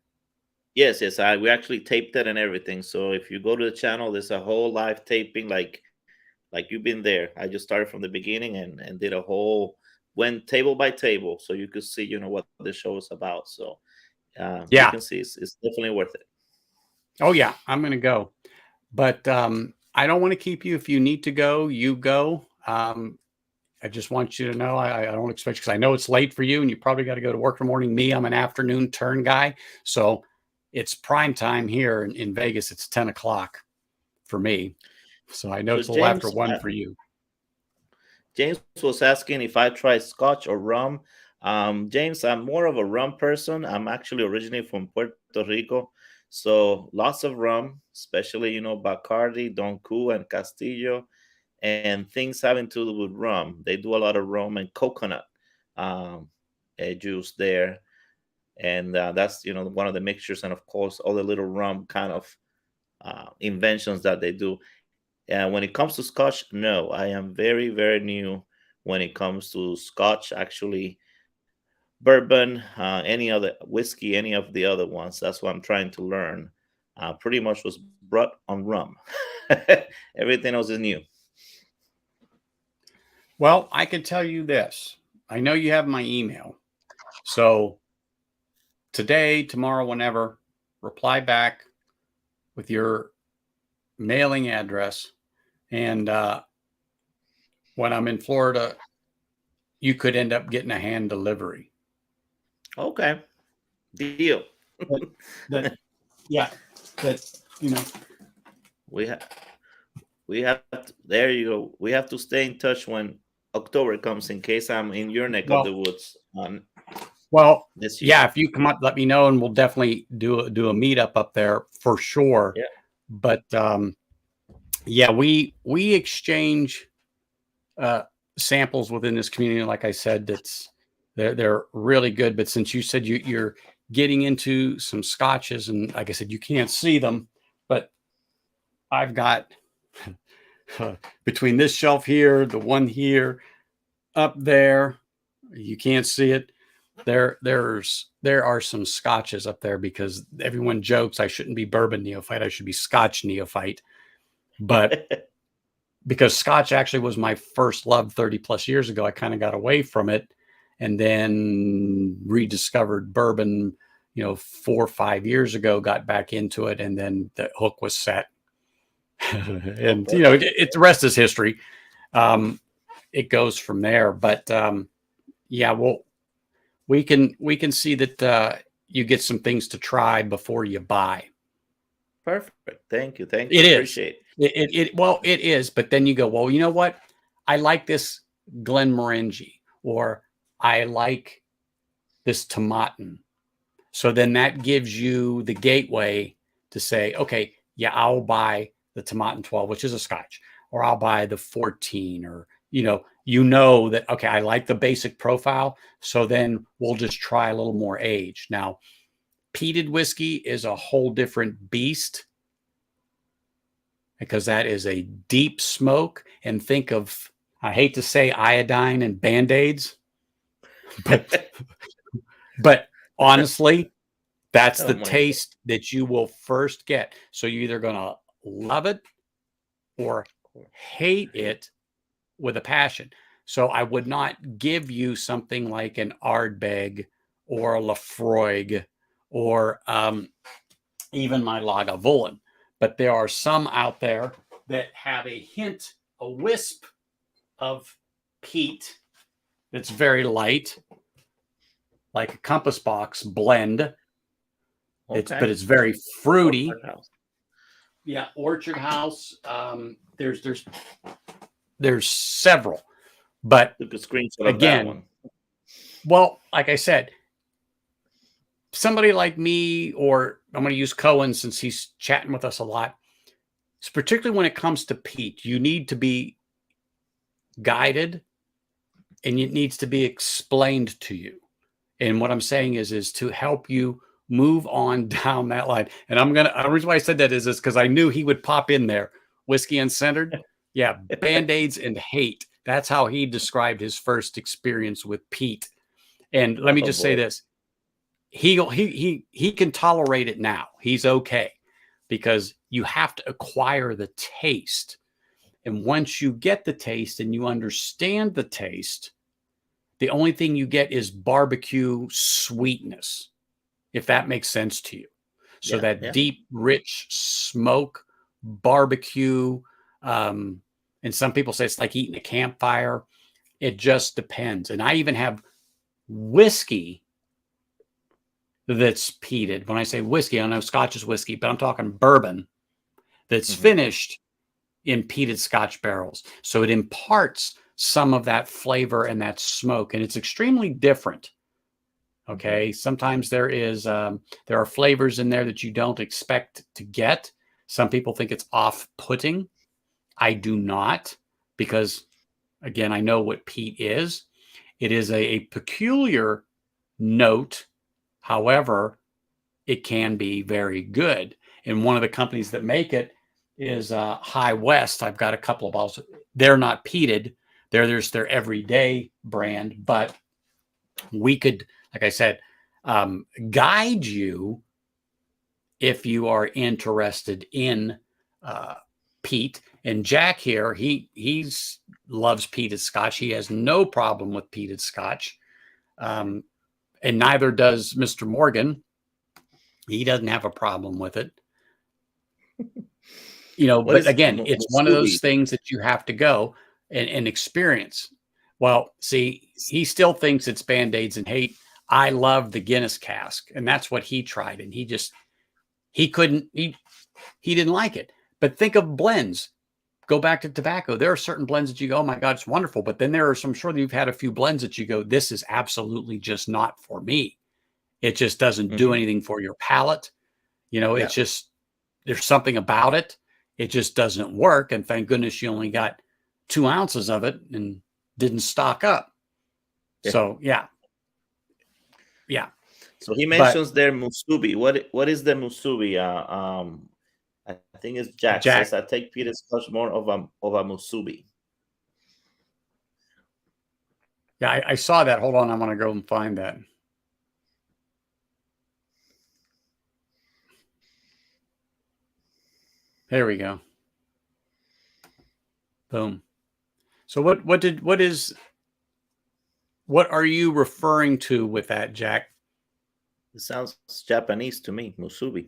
Yes, yes, we actually taped it and everything. So if you go to the channel, there's a whole live taping, like you've been there. I just started from the beginning and did a whole went table by table, so you could see, what the show is about. So you Yeah. can see it's definitely worth it. Oh yeah, I'm gonna go. But I don't want to keep you. If you need to go, you go. I just want you to know I don't expect, because I know it's late for you and you probably got to go to work in the morning. Me, I'm an afternoon turn guy. So it's prime time here in Vegas. It's 10 o'clock for me. So I know So it's a little after James, 1 for you. James was asking if I try Scotch or rum. James, I'm more of a rum person. I'm actually originally from Puerto Rico, so lots of rum, especially Bacardi, Don Q, and Castillo, and things having to do with rum. They do a lot of rum and coconut um, juice there, and that's one of the mixtures, and of course all the little rum kind of inventions that they do. And when it comes to Scotch, no, I am very very new when it comes to Scotch. Actually, bourbon, any other whiskey, any of the other ones. That's what I'm trying to learn. Pretty much was brought on rum. Everything else is new. Well, I can tell you this. I know you have my email. So today, tomorrow, whenever, reply back with your mailing address. And when I'm in Florida, you could end up getting a hand delivery. Okay, deal. That yeah, that we have there you go. We have to stay in touch when October comes, in case I'm in your neck of the woods on well, this year. yeah, if you come up, let me know, and we'll definitely do a meetup up there for sure. Yeah. But yeah, we exchange samples within this community. Like I said, they're really good. But since you said you're getting into some scotches, and like I said, you can't see them, but I've got between this shelf here, the one here, up there, you can't see it. There are some scotches up there, because everyone jokes I shouldn't be bourbon neophyte, I should be Scotch neophyte. But because Scotch actually was my first love 30 plus years ago, I kind of got away from it and then rediscovered bourbon, 4 or 5 years ago, got back into it, and then the hook was set. And the rest is history. It goes from there. But yeah, well, we can see that you get some things to try before you buy. Perfect. Thank you. It Appreciate it. Well, it is. But then you go, well, you know what? I like this Glenmorangie, or I like this Tomatin. So then that gives you the gateway to say, okay, yeah, I'll buy the Tomatin 12, which is a Scotch, or I'll buy the 14, or that, okay, I like the basic profile. So then we'll just try a little more age. Now, peated whiskey is a whole different beast, because that is a deep smoke. And think of, I hate to say iodine and Band-Aids, but honestly, that's the taste that you will first get. So you're either going to love it or hate it with a passion. So I would not give you something like an Ardbeg or a Lafroig or even my Lagavulin. But there are some out there that have a hint, a wisp of peat that's very light, like a Compass Box blend. Okay. But it's very fruity. Yeah, Orchard House. There's several, but again, well, like I said, somebody like me, or I'm going to use Cohen since he's chatting with us a lot. So particularly when it comes to peat, you need to be guided, and it needs to be explained to you. And what I'm saying is to help you move on down that line. And the reason why I said that is because I knew he would pop in there. Whiskey Uncentered. Yeah. Band-Aids and hate. That's how he described his first experience with peat. And let me just say this. He can tolerate it now. He's okay, because you have to acquire the taste. And once you get the taste and you understand the taste, the only thing you get is barbecue sweetness, if that makes sense to you. So deep, rich smoke, barbecue. And some people say it's like eating a campfire. It just depends. And I even have whiskey that's peated. When I say whiskey, I know Scotch is whiskey, but I'm talking bourbon that's finished in peated Scotch barrels. So it imparts some of that flavor and that smoke, and it's extremely different. Okay, sometimes there are flavors in there that you don't expect to get. Some people think it's off-putting. I do not, because again, I know what peat is. It is a peculiar note. However, it can be very good. And one of the companies that make it is High West. I've got a couple of bottles. They're not peated. There's their everyday brand, but we could, like I said, guide you if you are interested in peat. And Jack here, he's loves peated Scotch. He has no problem with peated Scotch, and neither does Mr. Morgan. He doesn't have a problem with it. But again, it's one of those things that you have to go and experience. Well, see, he still thinks it's Band-Aids and hate. I love the Guinness cask, and that's what he tried, and he didn't like it. But think of blends. Go back to tobacco. There are certain blends that you go, oh my God, it's wonderful. But then there are some, I'm sure that you've had a few blends that you go, this is absolutely just not for me. It just doesn't do anything for your palate. It's just, there's something about it. It just doesn't work. And thank goodness you only got 2 ounces of it and didn't stock up. Yeah. So, yeah. So he mentions their musubi. What is the musubi? I think it's Jack says I take peated Scotch more of a musubi. Yeah, I saw that. Hold on, I'm gonna go and find that. There we go. Boom. So what are you referring to with that, Jack? It sounds Japanese to me, musubi.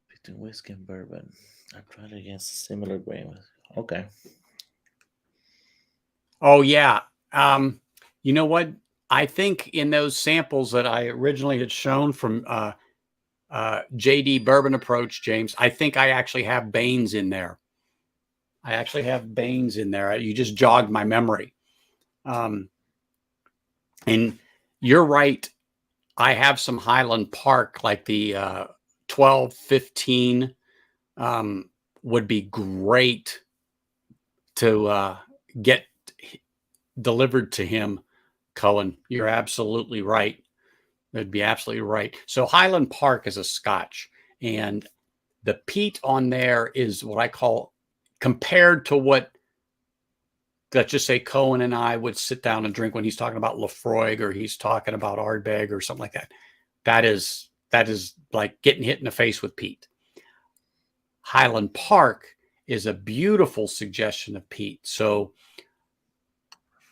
Between whiskey and bourbon. I tried against similar grain. Okay. Oh yeah. You know what? I think in those samples that I originally had shown from JD Bourbon Approach, James, I think I actually have Baines in there. You just jogged my memory. And you're right. I have some Highland Park, like the 1215 would be great to get delivered to him, Cohen. You're absolutely right. That'd be absolutely right. So Highland Park is a Scotch, and the peat on there is what I call, compared to what, let's just say Cohen and I would sit down and drink when he's talking about Lafroig or he's talking about Ardbeg or something like that. That is like getting hit in the face with peat. Highland Park is a beautiful suggestion of peat. So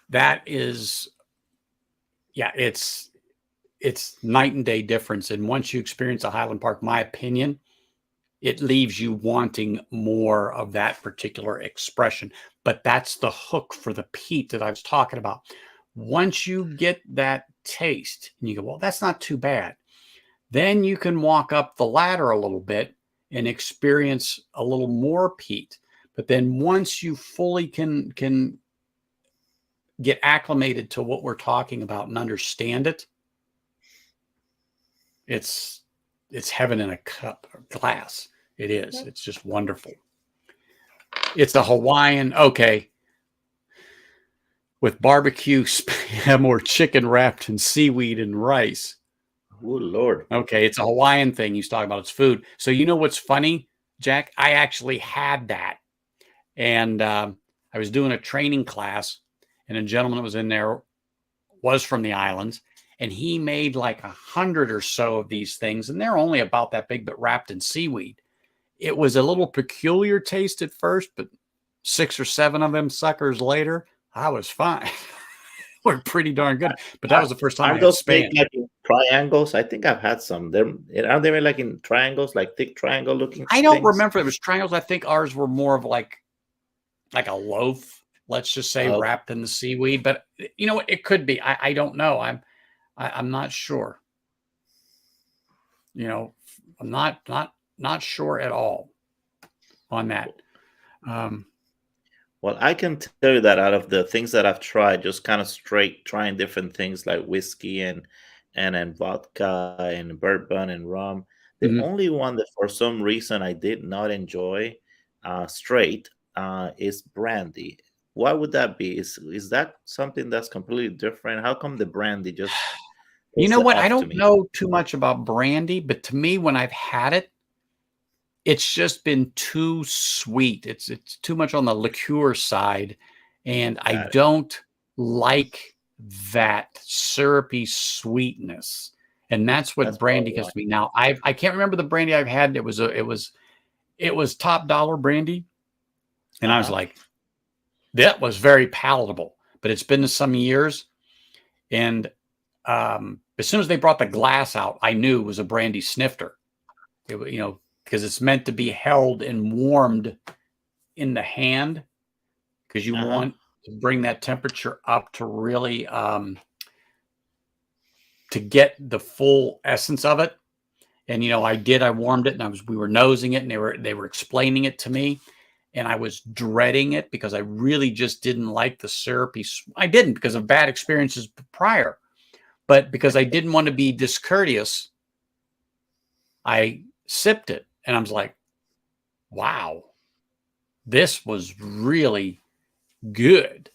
that is, yeah, it's night and day difference. And once you experience a Highland Park, my opinion, it leaves you wanting more of that particular expression. But that's the hook for the peat that I was talking about. Once you get that taste and you go, well, that's not too bad, then you can walk up the ladder a little bit and experience a little more peat. But then once you fully can get acclimated to what we're talking about and understand it, it's heaven in a cup or glass. It is. It's just wonderful. It's a Hawaiian, okay, with barbecue spam or chicken wrapped in seaweed and rice. Oh, Lord. Okay, it's a Hawaiian thing. He's talking about its food. So you know what's funny, Jack? I actually had that. And I was doing a training class, and a gentleman that was in there was from the islands, and he made like 100 or so of these things, and they're only about that big, but wrapped in seaweed. It was a little peculiar taste at first, but 6 or 7 of them suckers later, I was fine. Were pretty darn good. But that was the first time I had Spain. Like in triangles? I think I've had some. Are they like in triangles, like thick triangle looking? I don't remember if it was triangles. I think ours were more of like a loaf, let's just say, wrapped in the seaweed. But you know what? It could be. I don't know. I'm not sure. You know, I'm not sure at all on that. Um, Well, I can tell you that out of the things that I've tried, just kind of straight trying different things like whiskey and vodka and bourbon and rum. The mhm. only one that for some reason I did not enjoy straight is brandy. Why would that be? Is that something that's completely different? How come the brandy just You is know what? I off to don't me? know too much about brandy, but to me, when I've had it, it's just been too sweet. It's too much on the liqueur side, and I Got it. don't like that syrupy sweetness. And that's what That's probably brandy why. gets to me now. I can't remember the brandy I've had. It was top dollar brandy, and I was Uh-huh. like, that was very palatable. But it's been some years, and as soon as they brought the glass out, I knew it was a brandy snifter. Because it's meant to be held and warmed in the hand because you Uh-huh. want to bring that temperature up to really to get the full essence of it. And I warmed it, and we were nosing it, and they were explaining it to me, and I was dreading it because I really just didn't like the syrupy. I didn't because of bad experiences prior, but because I didn't want to be discourteous, I sipped it, and I was like, wow, this was really good.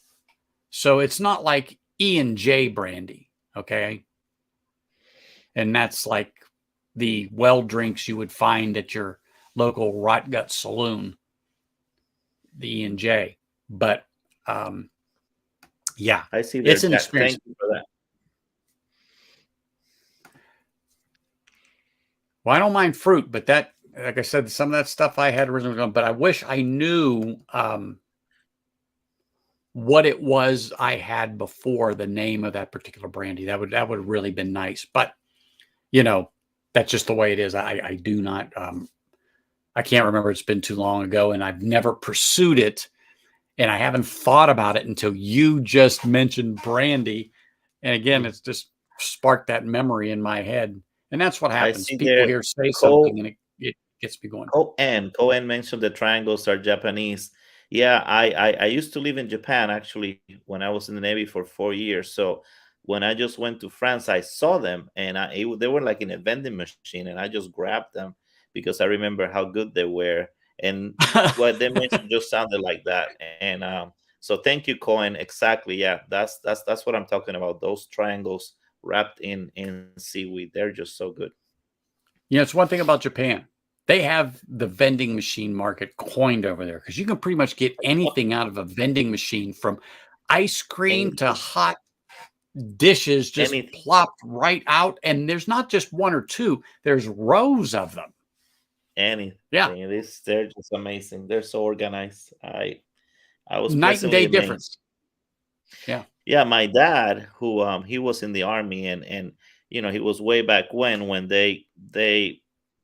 So it's not like E&J brandy, okay? And that's like the well drinks you would find at your local rot gut saloon, the E&J. But yeah, I see there, it's an Jack. experience. Thank you for that. Well, I don't mind fruit, but that, like I said, some of that stuff I had originally, but I wish I knew what it was I had before the name of that particular brandy. That would really been nice. But you know, that's just the way it is. I do not I can't remember. It's been too long ago, and I've never pursued it, and I haven't thought about it until you just mentioned brandy. And again, it's just sparked that memory in my head. And that's what I happens. see People there. here say Co something, and it gets me going. Cohen mentioned the triangles are Japanese. Yeah, I used to live in Japan actually when I was in the Navy for 4 years. So when I just went to France, I saw them, and they were like in a vending machine, and I just grabbed them because I remember how good they were, and what they mentioned just sounded like that. And so thank you, Cohen. Exactly, yeah, that's what I'm talking about. Those triangles wrapped in seaweed, they're just so good. It's one thing about Japan. They have the vending machine market coined over there because you can pretty much get anything out of a vending machine from ice cream to Anything, hot dishes just anything. plopped right out. And there's not just one or two, there's rows of them. Anything. Yeah. They're just amazing. They're so organized. I was Night and pleasantly day amazed. difference. Yeah. Yeah, my dad, who he was in the army, and he was way back when they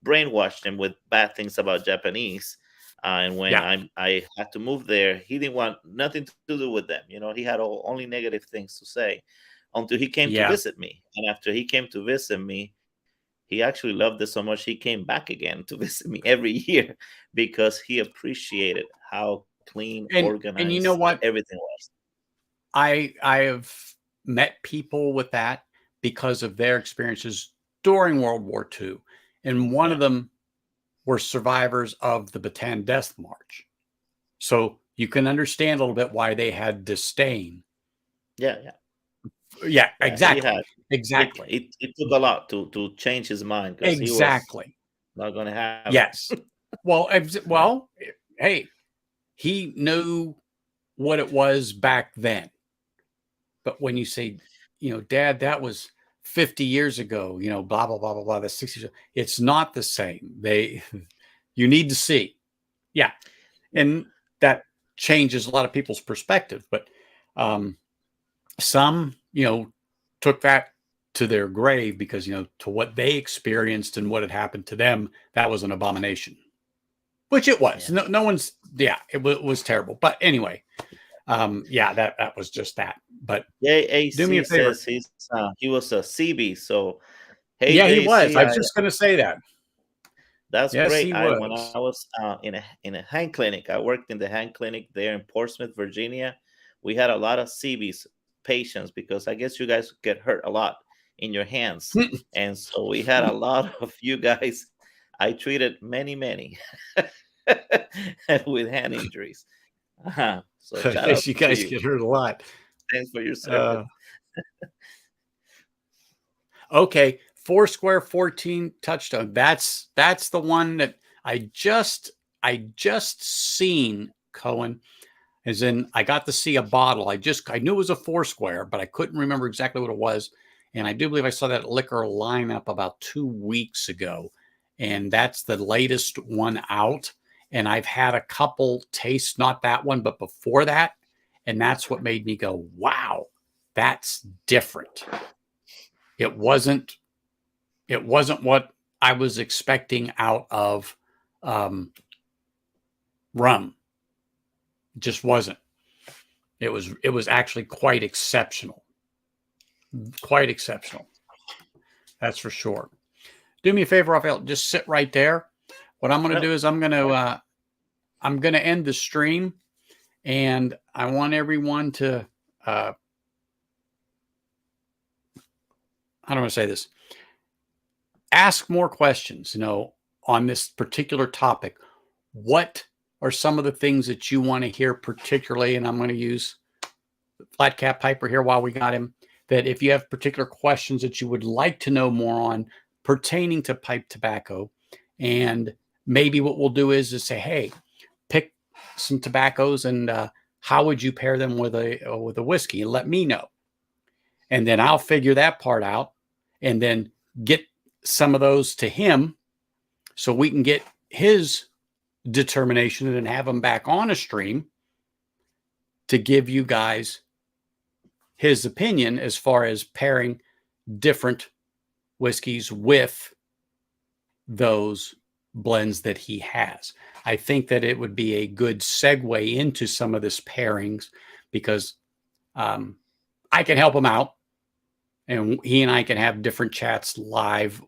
brainwashed him with bad things about Japanese. And when Yeah. I had to move there, he didn't want nothing to do with them. He had only negative things to say until he came to Yeah. visit me. And after he came to visit me, he actually loved it so much he came back again to visit me every year because he appreciated how clean, And you know organized what? everything was. I have met people with that because of their experiences during World War II. And one of Yeah, them were survivors of the Bataan Death March. So you can understand a little bit why they had disdain. yeah, yeah, Yeah, yeah. He had exactly. it. Exactly. It took a lot to change his mind because he was Exactly. not going to have it. Yes. Well, Yeah, hey, he knew what it was back then. But when you say, Dad, that was 50 years ago, blah, blah, blah, blah, blah, the 60s, it's not the same. You need to see. Yeah. And that changes a lot of people's perspective. But some, took that to their grave because, to what they experienced and what had happened to them, that was an abomination, which it was. yeah. No one's, yeah, it was terrible. But anyway, Yeah, that was just that. But do me a JAC favor. says he was a CB. So hey Yeah, he was. JC, I was just going to say that. that's Yes, great. he I When was. I was in a hand clinic, I worked in the hand clinic there in Portsmouth, Virginia. We had a lot of CBs patients because I guess you guys get hurt a lot in your hands, and so we had a lot of you guys. I treated many with hand injuries. So shout out Yes, you to guys you. get hurt a lot. Thanks for your service. Uh, okay, four square 14 touchstone. That's the one that I just seen, Cohen. As in, I got to see a bottle. I knew it was a four square, but I couldn't remember exactly what it was. And I do believe I saw that liquor lineup about 2 weeks ago, and that's the latest one out. And I've had a couple tastes, not that one, but before that, and that's what made me go, "Wow, that's different." It wasn't. It wasn't what I was expecting out of um, rum. It just wasn't. It was actually quite exceptional. Quite exceptional. That's for sure. Do me a favor, Raphael. Just sit right there. What I'm going to No, do is I'm gonna end the stream, and I want everyone to how do I say this? Ask more questions. On this particular topic. What are some of the things that you want to hear, particularly? And I'm going to use Flat Cap Piper here while we got him. That if you have particular questions that you would like to know more on pertaining to pipe tobacco, and maybe what we'll do is say, hey, pick some tobaccos and how would you pair them with a whiskey? Let me know, and then I'll figure that part out, and then get some of those to him so we can get his determination and have him back on a stream to give you guys his opinion as far as pairing different whiskeys with those blends that he has. I think that it would be a good segue into some of this pairings because I can help him out, and he and I can have different chats live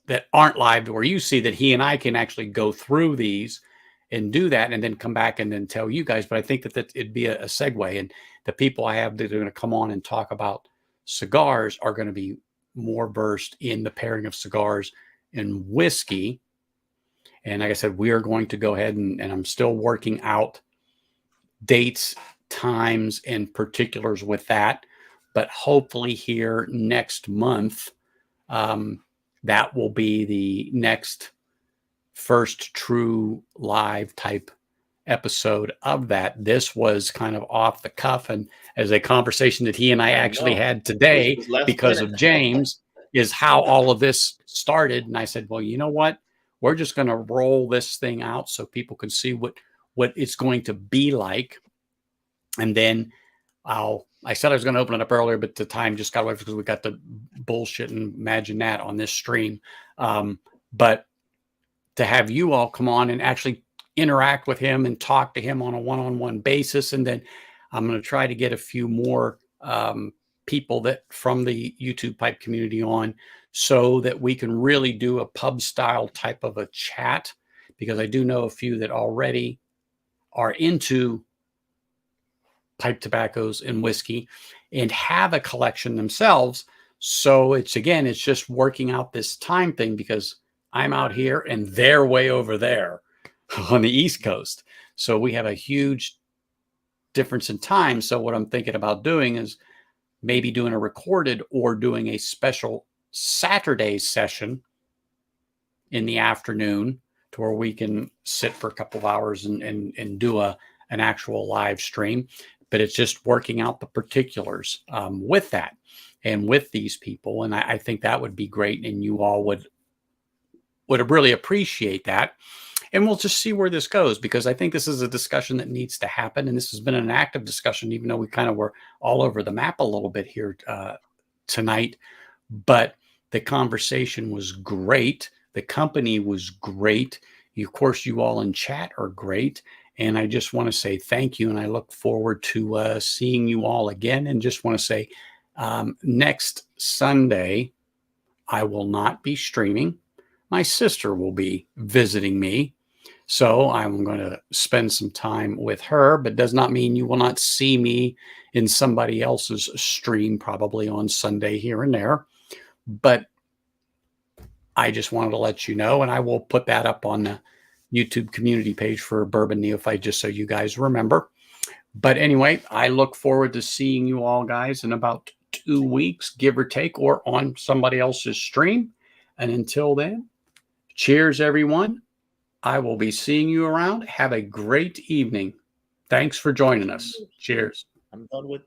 that aren't live where you see that he and I can actually go through these and do that and then come back and then tell you guys. But I think that it'd be a segue, and the people I have that are going to come on and talk about cigars are going to be more versed in the pairing of cigars and whiskey. And like I said, we are going to go ahead and I'm still working out dates, times, and particulars with that. But hopefully here next month, that will be the next first true live type episode of that. This was kind of off the cuff and as a conversation that he and I actually had this today was last because minute. of James is how all of this started. And I said, well, you know what? We're just going to roll this thing out so people can see what it's going to be like. And then I said I was going to open it up earlier, but the time just got away because we got the bullshit and imagine that on this stream. But to have you all come on and actually interact with him and talk to him on a one-on-one basis. And then I'm going to try to get a few more people that from the YouTube pipe community on so that we can really do a pub style type of a chat, because I do know a few that already are into pipe tobaccos and whiskey and have a collection themselves. So it's just working out this time thing because I'm out here and they're way over there on the East Coast. So we have a huge difference in time. So what I'm thinking about doing is maybe doing a recorded or doing a special Saturday session in the afternoon to where we can sit for a couple of hours and do an actual live stream. But it's just working out the particulars with that and with these people. And I think that would be great. And you all would really appreciate that. And we'll just see where this goes, because I think this is a discussion that needs to happen. And this has been an active discussion, even though we kind of were all over the map a little bit here tonight. But the conversation was great. The company was great. Of course, you all in chat are great. And I just want to say thank you. And I look forward to seeing you all again. And just want to say next Sunday, I will not be streaming. My sister will be visiting me. So I'm going to spend some time with her, but does not mean you will not see me in somebody else's stream, probably on Sunday here and there. But I just wanted to let you know, and I will put that up on the YouTube community page for Bourbon Neophyte, just so you guys remember. But anyway, I look forward to seeing you all guys in about 2 weeks, give or take, or on somebody else's stream. And until then, cheers, everyone. I will be seeing you around. Have a great evening. Thanks for joining us. Cheers. I'm done with my